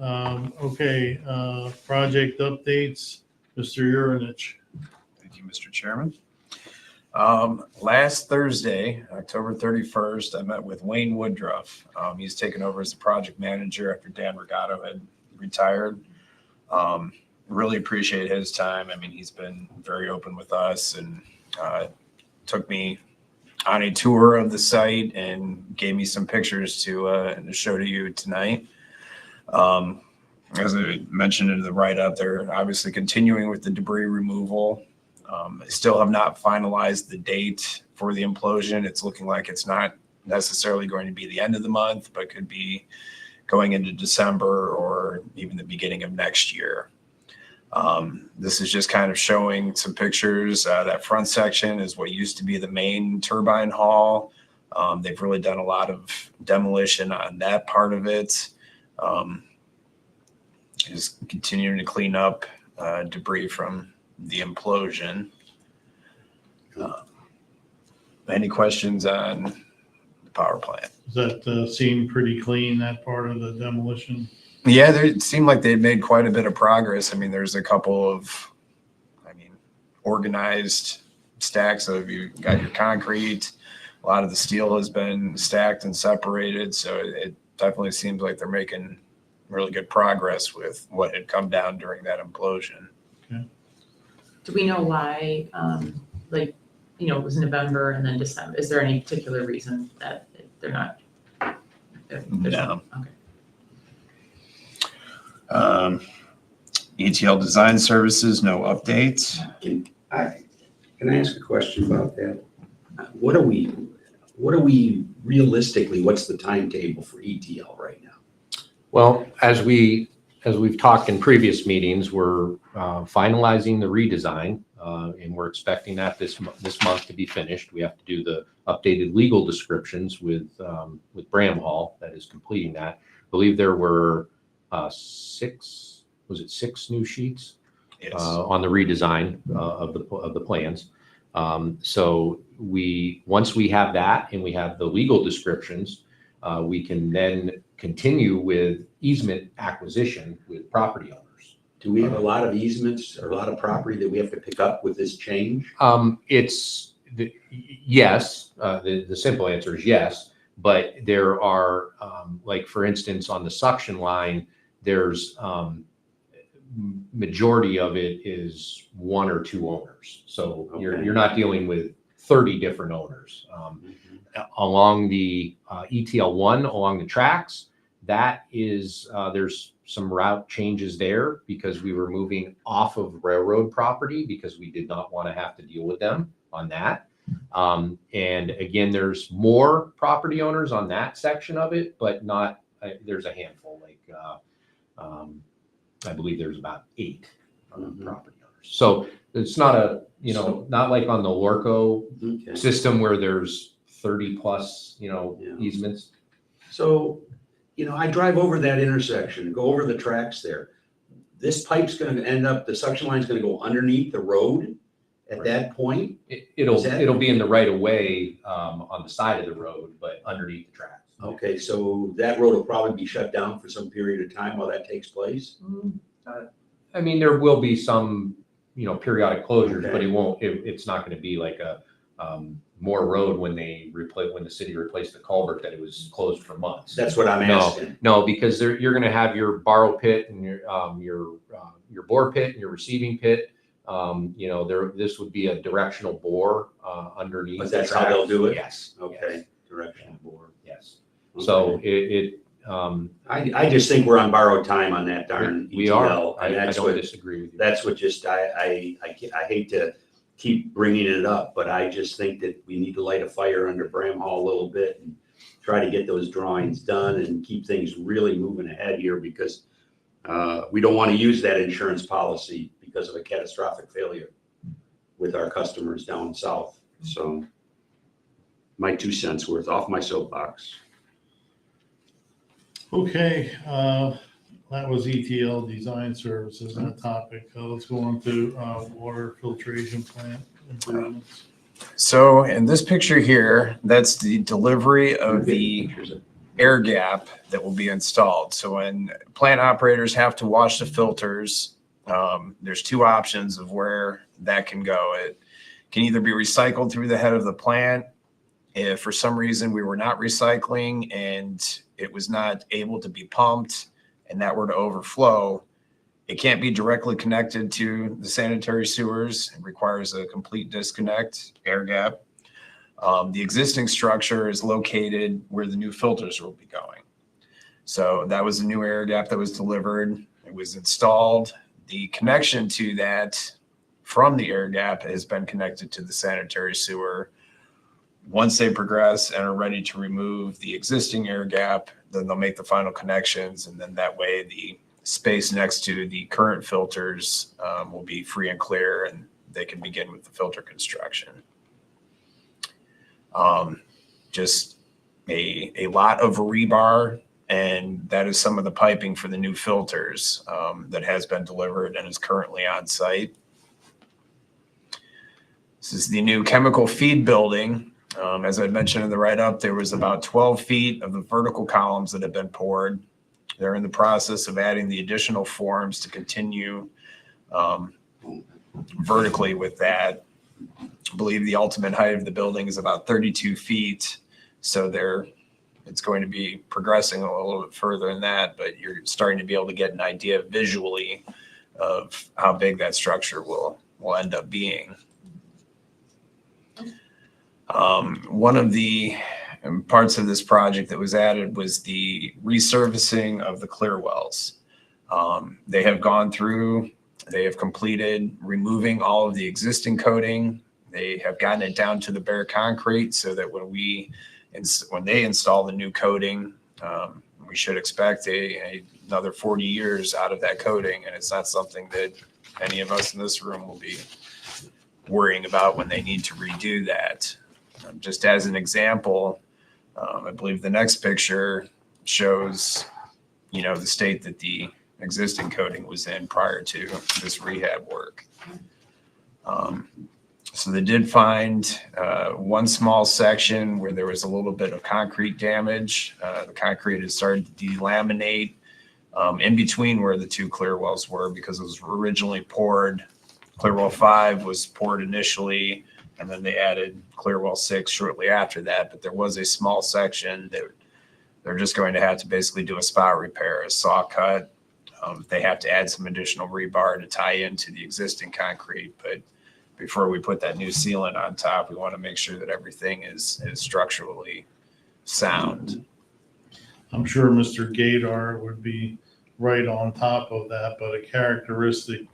Okay, project updates, Mr. Urinich. Thank you, Mr. Chairman. Last Thursday, October 31st, I met with Wayne Woodruff. He's taken over as the project manager after Dan Regato had retired. Really appreciate his time. I mean, he's been very open with us and took me on a tour of the site and gave me some pictures to show to you tonight. As I mentioned in the write-up, they're obviously continuing with the debris removal. They still have not finalized the date for the implosion. It's looking like it's not necessarily going to be the end of the month, but could be going into December or even the beginning of next year. This is just kind of showing some pictures. That front section is what used to be the main turbine hall. They've really done a lot of demolition on that part of it. Just continuing to clean up debris from the implosion. Any questions on the power plant? Does that seem pretty clean, that part of the demolition? Yeah, it seemed like they'd made quite a bit of progress. I mean, there's a couple of, organized stack. So you got your concrete, a lot of the steel has been stacked and separated. So it definitely seems like they're making really good progress with what had come down during that implosion. Do we know why, like, you know, it was November and then December? Is there any particular reason that they're not? No. Okay. ETL Design Services, no updates. Can I ask a question about that? What are we realistically, what's the timetable for ETL right now? Well, as we've talked in previous meetings, we're finalizing the redesign, and we're expecting that this month to be finished. We have to do the updated legal descriptions with Bramhall that is completing that. I believe there were six new sheets Yes. on the redesign of the plans. So once we have that and we have the legal descriptions, we can then continue with easement acquisition with property owners. Do we have a lot of easements or a lot of property that we have to pick up with this change? Yes, the simple answer is yes, but there are, like for instance, on the suction line, there's majority of it is one or two owners. So Okay. you're not dealing with 30 different owners. Along the ETL 1, along the tracks, that is, there's some route changes there because we were moving off of railroad property because we did not want to have to deal with them on that. And again, there's more property owners on that section of it, but not, there's a handful, like I believe there's about 8 property owners. So it's not not like on the Lorco Okay. system where there's 30 plus, Yeah. easements. So, I drive over that intersection, go over the tracks there. This pipe's going to end up, the suction line's going to go underneath the road at that point? It'll be in the right of way on the side of the road, but underneath the tracks. Okay, so that road will probably be shut down for some period of time while that takes place? I mean, there will be some, periodic closures, but Okay. it won't. It's not going to be like a Moore Road when the city replaced the culvert that it was closed for months. That's what I'm asking. No, because you're going to have your borrow pit and your bore pit and your receiving pit. This would be a directional bore underneath. But the that's how they'll tracks. do it? Yes. Okay, directional bore. Yes. So I just think we're on borrowed time on that darn we ETL. are. And I that's don't what, disagree with you. that's what just, I hate to keep bringing it up, but I just think that we need to light a fire under Bramhall a little bit and try to get those drawings done and keep things really moving ahead here because we don't want to use that insurance policy because of a catastrophic failure with our customers down south. So my 2 cents worth off my soapbox. Okay, that was ETL Design Services, that topic. Let's go on to water filtration plant improvements. So in this picture here, that's the delivery of the air gap that will be installed. So when plant operators have to wash the filters, there's 2 options of where that can go. It can either be recycled through the head of the plant. If for some reason we were not recycling and it was not able to be pumped and that were to overflow, it can't be directly connected to the sanitary sewers. It requires a complete disconnect, air gap. The existing structure is located where the new filters will be going. So that was a new air gap that was delivered. It was installed. The connection to that from the air gap has been connected to the sanitary sewer. Once they progress and are ready to remove the existing air gap, then they'll make the final connections. And then that way the space next to the current filters will be free and clear and they can begin with the filter construction. Just a lot of rebar, and that is some of the piping for the new filters that has been delivered and is currently on site. This is the new chemical feed building. As I mentioned in the write-up, there was about 12 feet of the vertical columns that have been poured. They're in the process of adding the additional forms to continue vertically with that. I believe the ultimate height of the building is about 32 feet. So it's going to be progressing a little bit further than that, but you're starting to be able to get an idea visually of how big that structure will end up being. One of the parts of this project that was added was the resurfacing of the clear wells. They have gone through, they have completed removing all of the existing coating. They have gotten it down to the bare concrete so that when they install the new coating, we should expect another 40 years out of that coating. And it's not something that any of us in this room will be worrying about when they need to redo that. Just as an example, I believe the next picture shows, the state that the existing coating was in prior to this rehab work. So they did find one small section where there was a little bit of concrete damage. The concrete had started to delaminate in between where the two clear wells were, because it was originally poured. Clear well 5 was poured initially, and then they added clear well 6 shortly after that. But there was a small section that they're just going to have to basically do a spot repair, a saw cut. They have to add some additional rebar to tie into the existing concrete. But before we put that new sealant on top, we want to make sure that everything is structurally sound. I'm sure Mr. Gaydar would be right on top of that, but a characteristic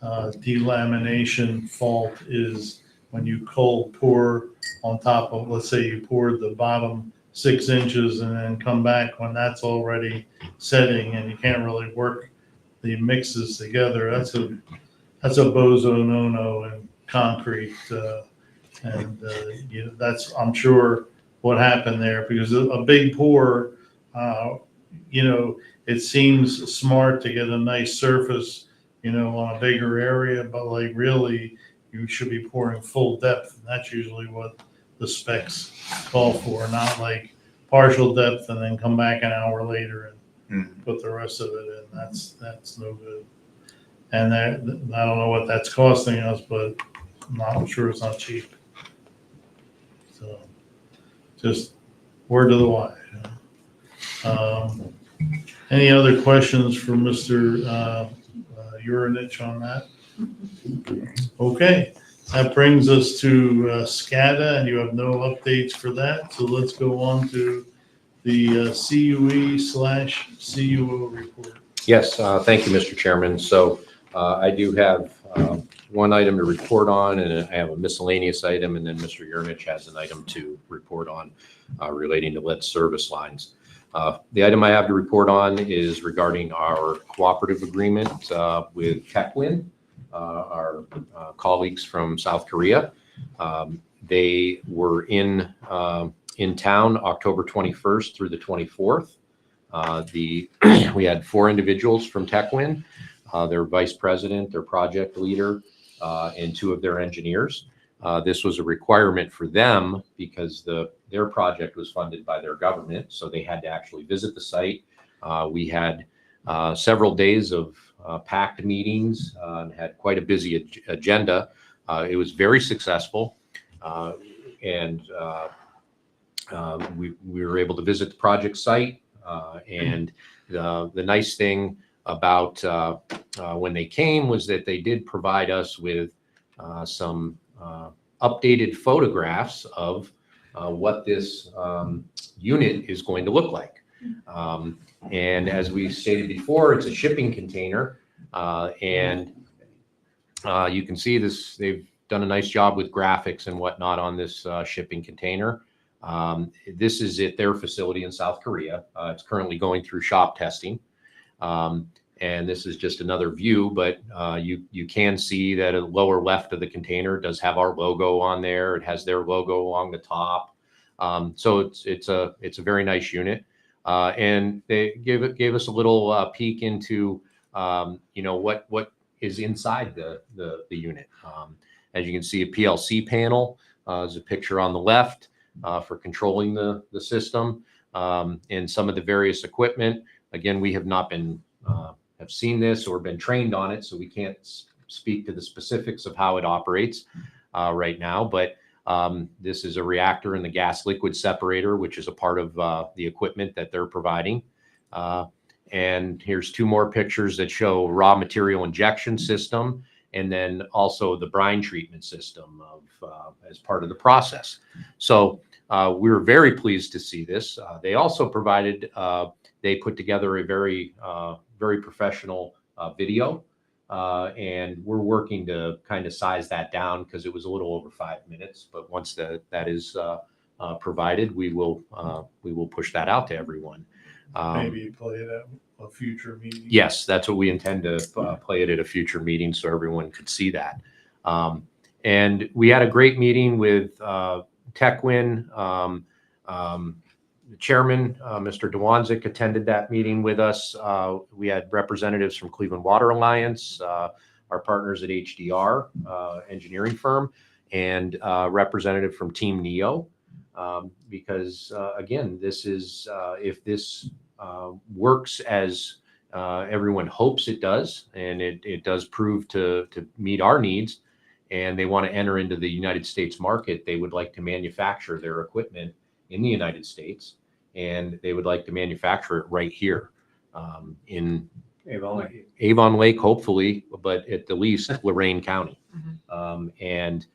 delamination fault is when you cold pour on top of, let's say you poured the bottom 6 inches and then come back when that's already setting and you can't really work the mixes together. That's a bozo no-no in concrete. That's, I'm sure, what happened there, because a big pour, it seems smart to get a nice surface, on a bigger area, but like really you should be pouring full depth. And that's usually what the specs call for, not like partial depth and then come back an hour later and put the rest of it in. That's no good. And I don't know what that's costing us, but I'm sure it's not cheap. So just word to the wise. Any other questions for Mr. Urinich on that? Okay, that brings us to SCADA, and you have no updates for that. So let's go on to the CUE/CUO report. Yes, thank you, Mr. Chairman. So I do have one item to report on, and I have a miscellaneous item, and then Mr. Urinich has an item to report on relating to lead service lines. The item I have to report on is regarding our cooperative agreement with TechWin, our colleagues from South Korea. They were in town October 21st through the 24th. We had 4 individuals from TechWin, their vice president, their project leader, and 2 of their engineers. This was a requirement for them because their project was funded by their government, so they had to actually visit the site. We had several days of packed meetings and had quite a busy agenda. It was very successful, and we were able to visit the project site. And the nice thing about when they came was that they did provide us with some updated photographs of what this unit is going to look like. And as we stated before, it's a shipping container. And you can see this, they've done a nice job with graphics and whatnot on this shipping container. This is at their facility in South Korea. It's currently going through shop testing. And this is just another view, but you can see that a lower left of the container does have our logo on there. It has their logo along the top. So it's a very nice unit. And they gave us a little peek into what is inside the unit. As you can see, a PLC panel. There's a picture on the left for controlling the system, and some of the various equipment. Again, we have not been have seen this or been trained on it, so we can't speak to the specifics of how it operates. right now, but this is a reactor and the gas liquid separator, which is a part of the equipment that they're providing. And here's two more pictures that show raw material injection system, and then also the brine treatment system as part of the process. So we were very pleased to see this. They also provided, they put together a very professional video, and we're working to kind of size that down because it was a little over 5 minutes. But once that is provided, we will push that out to everyone. Maybe play it at a future meeting. Yes, that's what we intend to play it at a future meeting so everyone could see that. And we had a great meeting with TechWin. The chairman, Mr. Dewanzik, attended that meeting with us. We had representatives from Cleveland Water Alliance, our partners at HDR engineering firm, and representative from Team NEO. Because again, this is if this works as everyone hopes it does, and it does prove to meet our needs, and they want to enter into the United States market, they would like to manufacture their equipment in the United States, and they would like to manufacture it right here in Avon Lake, hopefully, but at the least Lorain County. And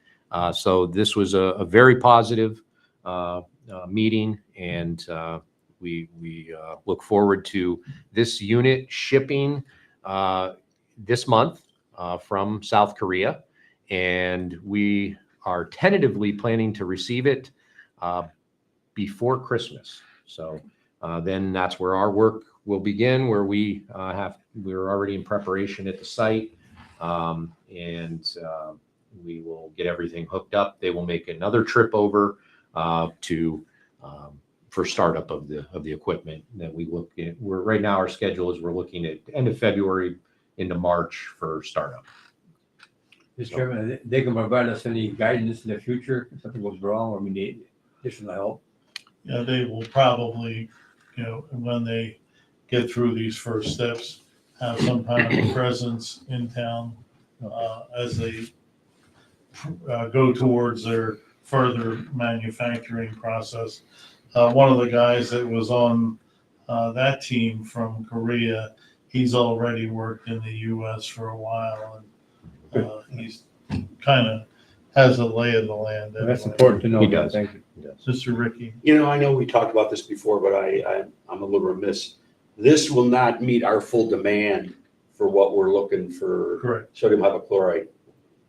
so this was a very positive meeting, and we look forward to this unit shipping this month from South Korea, and we are tentatively planning to receive it before Christmas. So then that's where our work will begin, where we're already in preparation at the site, and we will get everything hooked up. They will make another trip over for startup of the equipment that we look at. Right now our schedule is we're looking at end of February into March for startup. Mr. Chairman, they can provide us any guidance in the future if something goes wrong or we need additional help. Yeah, they will probably, when they get through these first steps, have some kind of a presence in town as they go towards their further manufacturing process. One of the guys that was on that team from Korea, he's already worked in the U.S. for a while, and he's kind of has a lay of the land. Well, that's anyway. important to know. He does. Thank you. Mr. Ricky. I know we talked about this before, but I'm a little remiss. This will not meet our full demand for what we're looking for. Correct. Sodium hypochlorite.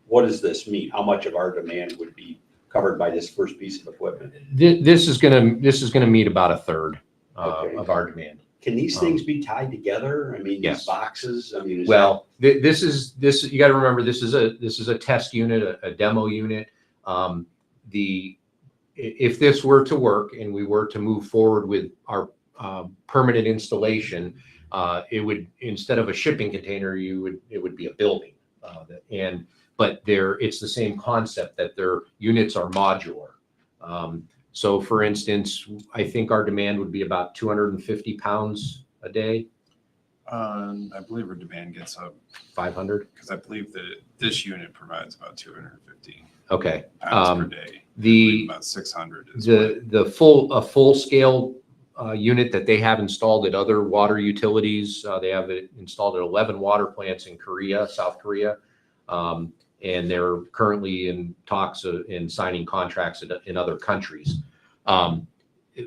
What does this mean? How much of our demand would be covered by this first piece of equipment? This is gonna meet about a third Okay. of our demand. Can these things be tied together? I mean, Yes. these boxes, I mean, This you got to remember, this is a test unit, a demo unit. If this were to work and we were to move forward with our permanent installation, it would, instead of a shipping container, it would be a building. But it's the same concept that their units are modular. So for instance, I think our demand would be about 250 pounds a day. I believe our demand gets up 500. because I believe that this unit provides about 250 Okay. pounds per day. I believe about 600 is what- The full scale unit that they have installed at other water utilities, they have it installed at 11 water plants in Korea, South Korea. And they're currently in talks in signing contracts in other countries.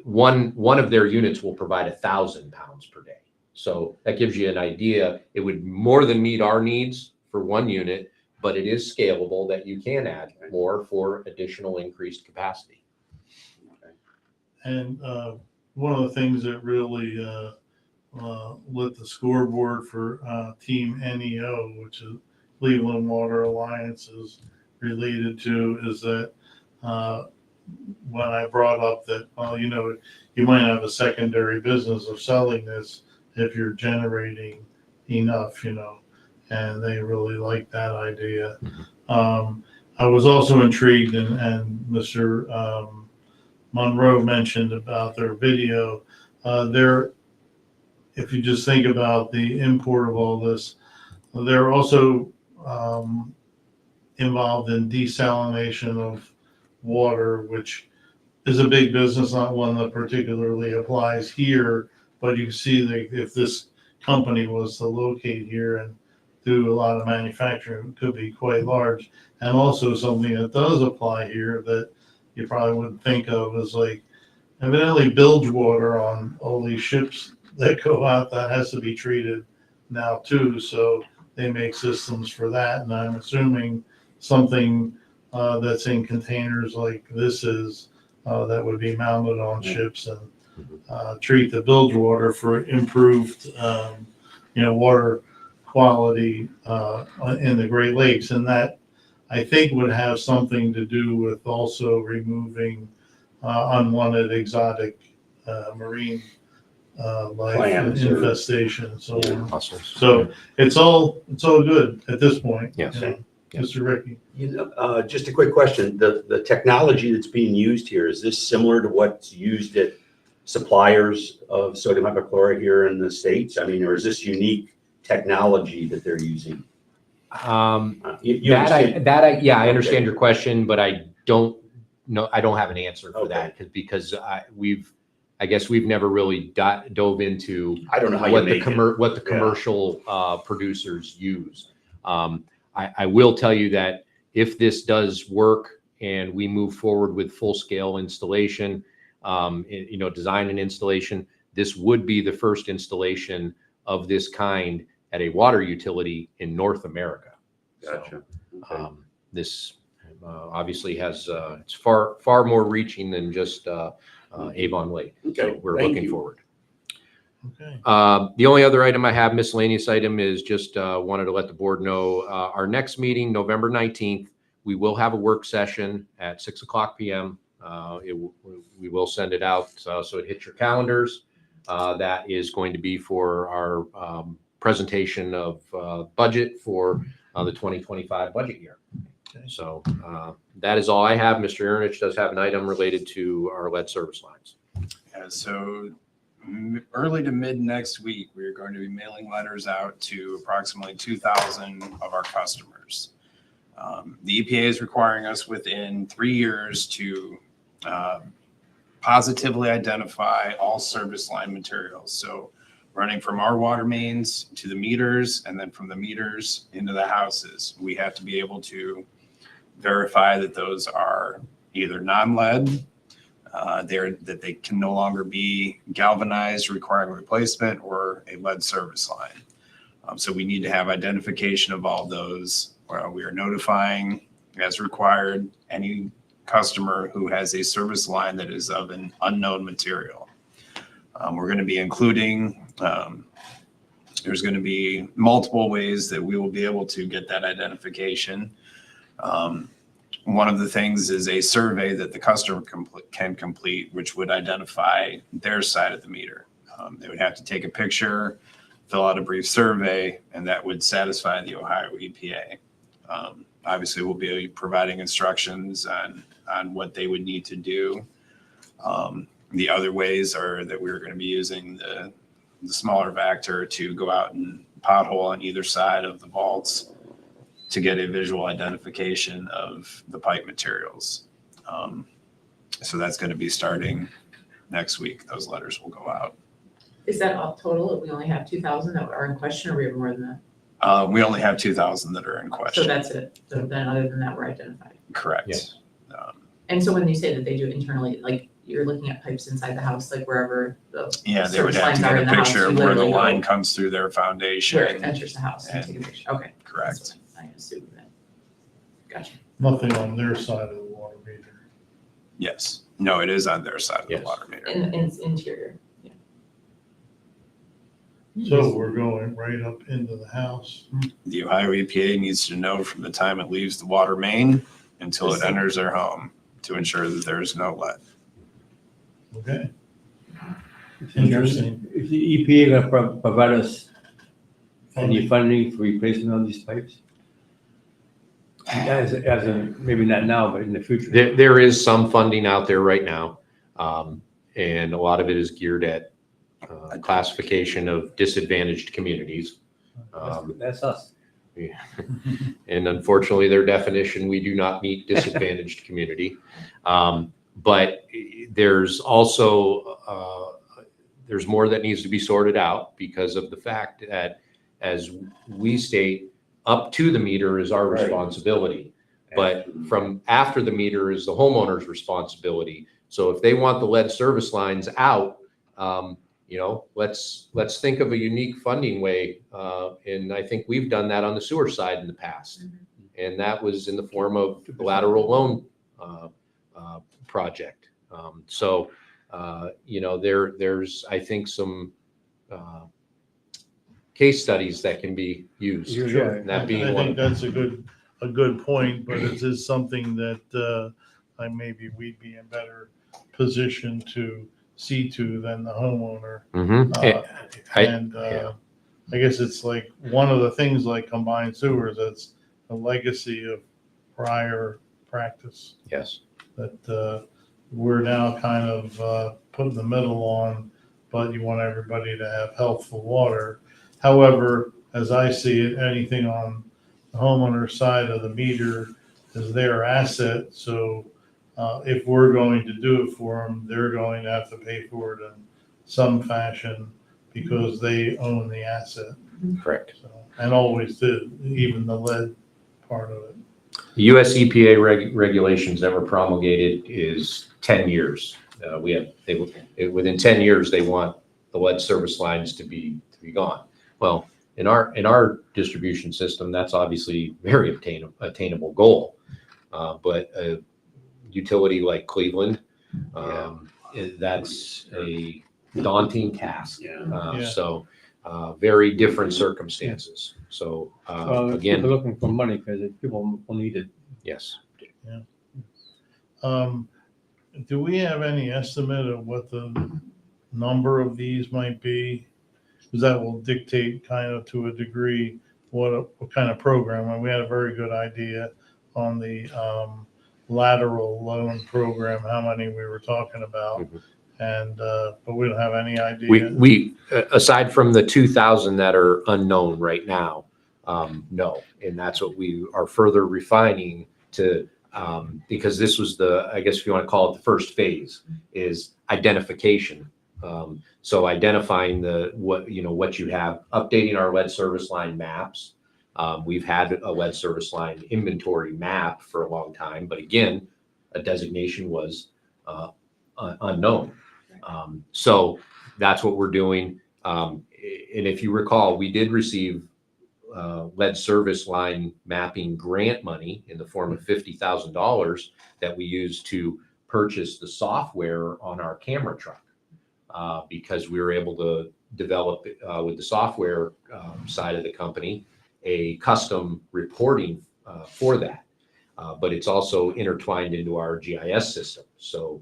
One of their units will provide 1,000 pounds per day. So that gives you an idea. It would more than meet our needs for one unit, but it is scalable that you can add more for additional increased capacity. And one of the things that really lit the scoreboard for Team NEO, which is Cleveland Water Alliance is related to, is that when I brought up that, you might have a secondary business of selling this if you're generating enough, and they really like that idea. I was also intrigued, and Mr. Monroe mentioned about their video. If you just think about the import of all this, they're also involved in desalination of water, which is a big business, not one that particularly applies here, but you see that if this company was to locate here and do a lot of manufacturing, it could be quite large. And also something that does apply here that you probably wouldn't think of is like evidently bilge water on all these ships that go out, that has to be treated now too. So they make systems for that. And I'm assuming something that's in containers like this is, that would be mounted on ships and treat the bilge water for improved, water quality in the Great Lakes. And that, I think, would have something to do with also removing unwanted exotic marine life Clams or- infestation. So, Mussels. so it's all good at this point. Yes. you know. Yes. Mr. Ricky. Just a quick question. The technology that's being used here, is this similar to what's used at suppliers of sodium hypochlorite here in the States? I mean, or is this unique technology that they're using? You understand? Yeah, I Okay. understand your question, but I don't know, I don't have an answer for Okay. that because I guess we've never really dove into I don't know how you what the make it. what the commercial producers use. I will tell you that if this does work and we move forward with full scale installation, design and installation, this would be the first installation of this kind at a water utility in North America. Gotcha. So, Okay. this obviously has, it's far more reaching than just Avon Lake. So Okay, we're thank looking you. forward. Okay. The only other item I have, miscellaneous item, is just wanted to let the board know our next meeting, November 19th, we will have a work session at 6:00 p.m. We will send it out so it hits your calendars. That is going to be for our presentation of budget for the 2025 budget year. Okay. So that is all I have. Mr. Aaronich does have an item related to our lead service lines. So early to mid next week, we are going to be mailing letters out to approximately 2,000 of our customers. The EPA is requiring us within 3 years to positively identify all service line materials. So running from our water mains to the meters and then from the meters into the houses, we have to be able to verify that those are either non-lead, that they can no longer be galvanized, requiring replacement, or a lead service line. So we need to have identification of all those. We are notifying, as required, any customer who has a service line that is of an unknown material. We're going to be including, there's going to be multiple ways that we will be able to get that identification. One of the things is a survey that the customer can complete, which would identify their side of the meter. They would have to take a picture, fill out a brief survey, and that would satisfy the Ohio EPA. Obviously, we'll be providing instructions on what they would need to do. The other ways are that we're going to be using the smaller Vector to go out and pothole on either side of the vaults to get a visual identification of the pipe materials. So that's going to be starting next week. Those letters will go out. Is that all total? If we only have 2,000 that are in question, or we have more than that? We only have 2,000 that are in So question. that's it. So then other than that, we're identified. Correct. Yes. And so when you say that they do internally, like you're looking at pipes inside the house, like wherever the Yeah, they would service have to lines are get in a the house, picture you of where the literally go line comes through their where it foundation. enters the house and take a And- picture. Okay. Correct. That's what I assume that. Gotcha. Nothing on their side of the water meter. Yes. No, it is on their side of the Yes. water meter. In its interior. Yeah. So we're going right up into the house. The Ohio EPA needs to know from the time it leaves the water main until it enters their home to ensure that there's no lead. Okay. Interesting. Is the EPA going to provide us any funding for replacing all these pipes? As in, maybe not now, but in the future. There is some funding out there right now, and a lot of it is geared at classification of disadvantaged communities. That's us. And unfortunately, their definition, we do not meet disadvantaged community. But there's also, there's more that needs to be sorted out because of the fact that, as we state, up to the meter is our Right. responsibility. But from after the meter is the homeowner's responsibility. So if they want the lead service lines out, let's think of a unique funding way. And I think we've done that on the sewer side in the past. And that was in the form of the lateral loan project. There's, I think, some case studies that can be used. Sure. And that I being think one. that's a good point, but it is something that maybe we'd be in better position to see to than the homeowner. And I guess it's like one of the things like combined sewers, that's a legacy of prior practice Yes. that we're now kind of putting the middle on, but you want everybody to have healthful water. However, as I see it, anything on the homeowner side of the meter is their asset. So if we're going to do it for them, they're going to have to pay for it in some fashion because they own the asset. Correct. So, and always did, even the lead part of it. The US EPA regulations that were promulgated is 10 years. Within 10 years, they want the lead service lines to be gone. Well, in our distribution system, that's obviously very attainable goal. But a utility like Cleveland, that's a daunting task. So very different circumstances. So Well, again, people looking for money because people will need it. yes. Do we have any estimate of what the number of these might be? Because that will dictate kind of to a degree what kind of program. And we had a very good idea on the lateral loan program, how many we were talking about. And but we don't have any idea. We aside from the 2,000 that are unknown right now, no, and that's what we are further refining to because this was I guess if you want to call it the first phase, is identification. So identifying what you have, updating our lead service line maps. We've had a lead service line inventory map for a long time, but again, a designation was unknown. So that's what we're doing. And if you recall, we did receive lead service line mapping grant money in the form of $50,000 that we used to purchase the software on our camera truck because we were able to develop with the software side of the company a custom reporting for that. But it's also intertwined into our GIS system. So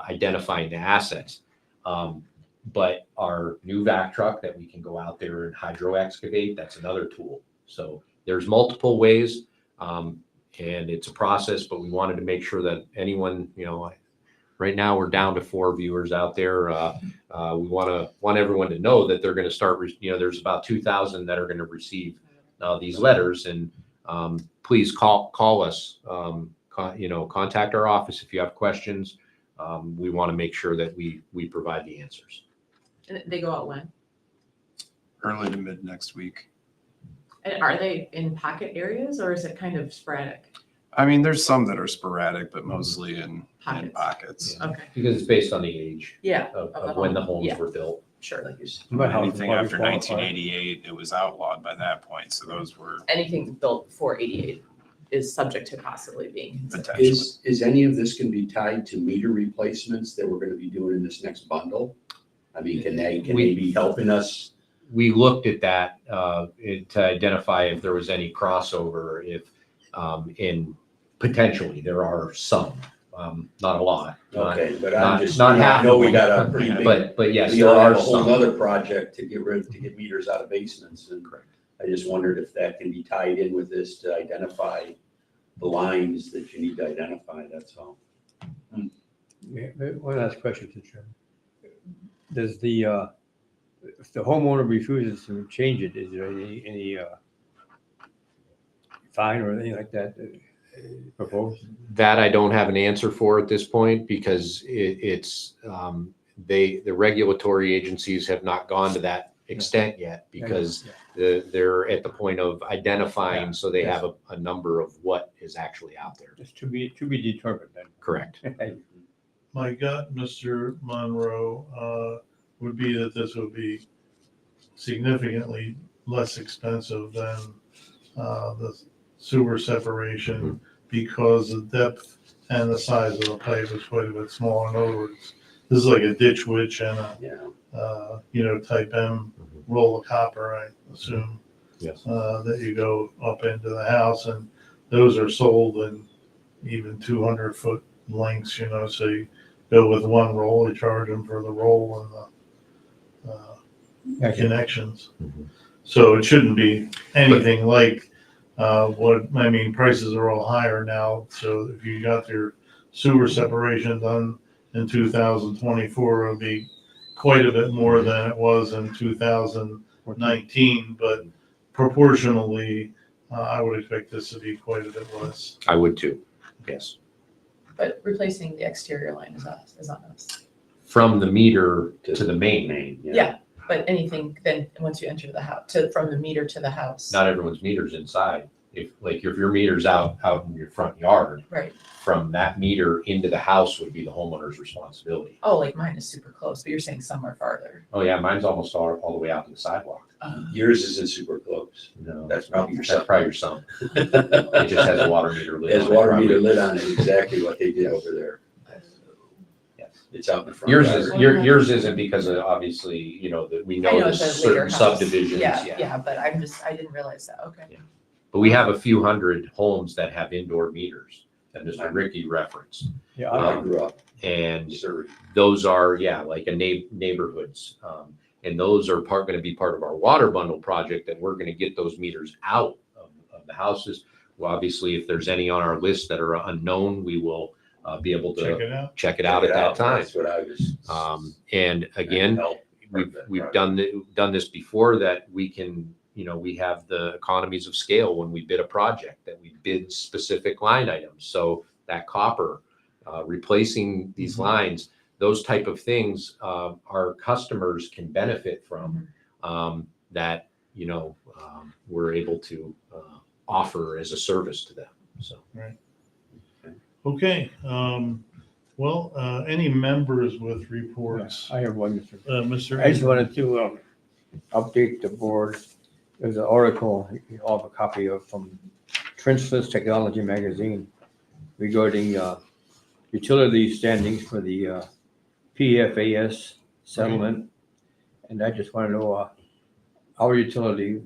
identifying the assets. But our new vac truck that we can go out there and hydro excavate, that's another tool. So there's multiple ways and it's a process, but we wanted to make sure that anyone, right now we're down to 4 viewers out there. We want everyone to know that they're going to start, there's about 2,000 that are going to receive these letters, and please call us, contact our office if you have questions. We want to make sure that we provide the answers. And they go out when? Early to mid next week. And are they in pocket areas or is it kind of sporadic? I mean, there's some that are sporadic, but mostly in Pockets. pockets. Okay. Because it's based on the age Yeah. of when the homes Yeah. were built. Sure, like you said. But how- Anything how we after qualify. 1988, it was outlawed by that point. So those were Anything built before 88 is subject to possibly being considered. potentially. Is any of this going to be tied to meter replacements that we're going to be doing in this next bundle? I mean, can they be helping us? We looked at that to identify if there was any crossover, in potentially there are some, not a lot. Okay, but not- I'm just, not I half know of we them. got a pretty big, But yes, we there all have are a whole some. nother project to get meters out of basements. And I just wondered if that can be tied in with this to identify the lines that you need to identify, that's all. Yeah, one last question, Mr. Chairman. Does if the homeowner refuses to change it, is there any fine or anything like that proposed? That I don't have an answer for at this point because it's, the regulatory agencies have not gone to that extent yet because they're at the point of identifying, so they have a number of what is actually out there. It's to be determined then. Correct. My gut, Mr. Monroe, would be that this would be significantly less expensive than the sewer separation because the depth and the size of the pipe is quite a bit smaller. In other words, this is like a ditch witch and a type M roll of copper, I assume. Yes. That you go up into the house, and those are sold in even 200-foot lengths, so you go with one roll, you charge them for the roll and the connections. So it shouldn't be anything like prices are all higher now. So if you got your sewer separation done in 2024, it'll be quite a bit more than it was in 2019, but proportionally, I would expect this to be quite a bit less. I would too. Yes. But replacing the exterior line is on us. From the meter to the main. Yeah, but anything then, once you enter the house, from the meter to the house. Not everyone's meter's inside. If your meter's out in your front yard, Right. from that meter into the house would be the homeowner's responsibility. Oh, like mine is super close, but you're saying somewhere farther. Oh yeah, mine's almost all the way out to the sidewalk. Yours isn't super close. No, That's probably your that's son. probably your son. It just has a water meter lid. Has on it, water probably. meter lid on it, exactly what they did over there. Yes. It's out in the front. Yours yard. is yours isn't because of obviously that we I know know there's it's a later certain house. subdivisions. Yeah, but I didn't realize that. Okay. Yeah. But we have a few hundred homes that have indoor meters that Mr. Ricky referenced. Yeah, I grew up And in Surrey. those are, like neighborhoods. And those are going to be part of our water bundle project, that we're going to get those meters out of the houses. Well, obviously, if there's any on our list that are unknown, we will be able Check to it out. check it out at that time. That's what I was. And again, we've done this before, that we can, we have the economies of scale when we bid a project, that we bid specific line items. So that copper, replacing these lines, those type of things, our customers can benefit from, that, we're able to offer as a service to them. So. Right. Okay. Any members with reports? I have one, Mr. Mr. I just wanted to update the board. There's an article, you all have a copy of, from Trenchless Technology Magazine regarding utility standings for the PFAS settlement. And I just want to know, our utility,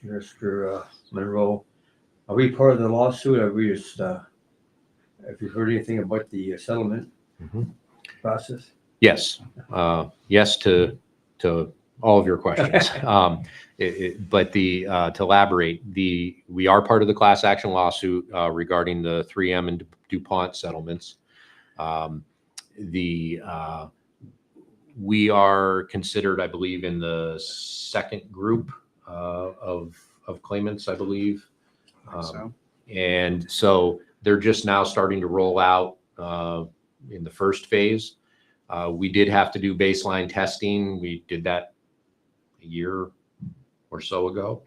Mr. Monroe, are we part of the lawsuit? Are we just, have you heard anything about the settlement process? Yes, yes to all of your questions. But to elaborate, we are part of the class action lawsuit regarding the 3M and DuPont settlements. We are considered, I believe, in the second group of claimants, I believe. And so they're just now starting to roll out in the first phase. We did have to do baseline testing. We did that a year or so ago.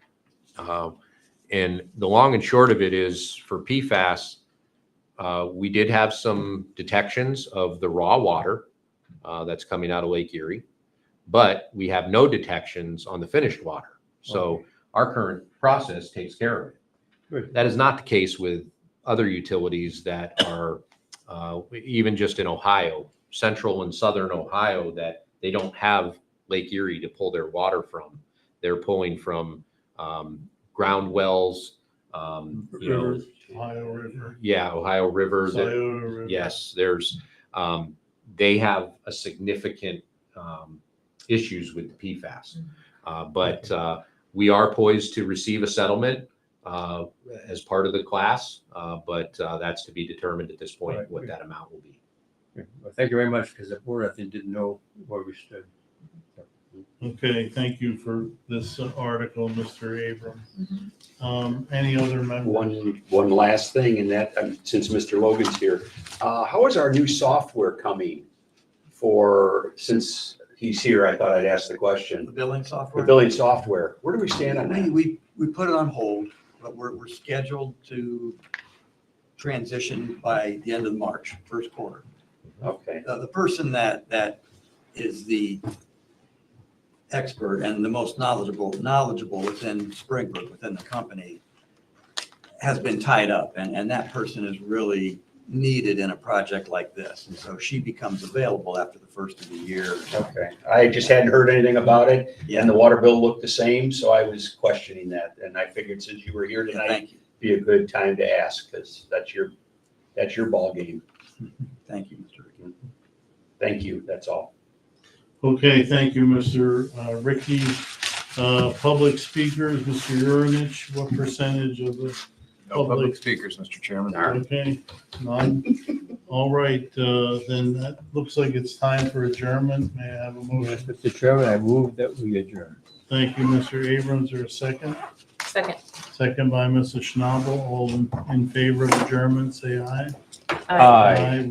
And the long and short of it is, for PFAS, we did have some detections of the raw water that's coming out of Lake Erie, but we have no detections on the finished water. So our current process takes care of it. Good. That is not the case with other utilities that are even just in Ohio, central and southern Ohio, that they don't have Lake Erie to pull their water from. They're pulling from ground wells, Rivers. Ohio River. Yeah, Ohio River. Scioto River. Yes, there's, they have a significant issues with the PFAS. But we are poised to receive a settlement as part of the class, but that's to be determined at this point, Right. what that amount will be. Well, thank you very much, because the board, I think, didn't know where we stood. Okay, thank you for this article, Mr. Abram. Any other members? One last thing, and that, since Mr. Logan's here, how is our new software coming since he's here, I thought I'd ask the The question. billing The software? billing software, where do we stand on that? We put it on hold, but we're scheduled to transition by the end of March, first quarter. Okay, The person that is the expert and the most knowledgeable within Springbrook, within the company, has been tied up, and that person is really needed in a project like this. And so she becomes available after the first of the year. okay. I just hadn't heard anything about it, and the water bill looked the same, so I was questioning that. And I figured since you were here Yeah, tonight, thank you. be a good time to ask, because that's your ballgame. Thank you, Mr. Ricky. Thank you, that's all. Okay, thank you, Mr. Ricky. Public speakers, Mr. Urinich, what percentage of the No public? public speakers, Mr. Chairman. Okay, none. All right, then that looks like it's time for adjournment. May I have a Yes, motion? Mr. Chairman, I move that we adjourn. Thank you, Mr. Abrams. Or a second? Second. Second by Mrs. Schnabel. All in favor of adjournment, say aye. Aye. We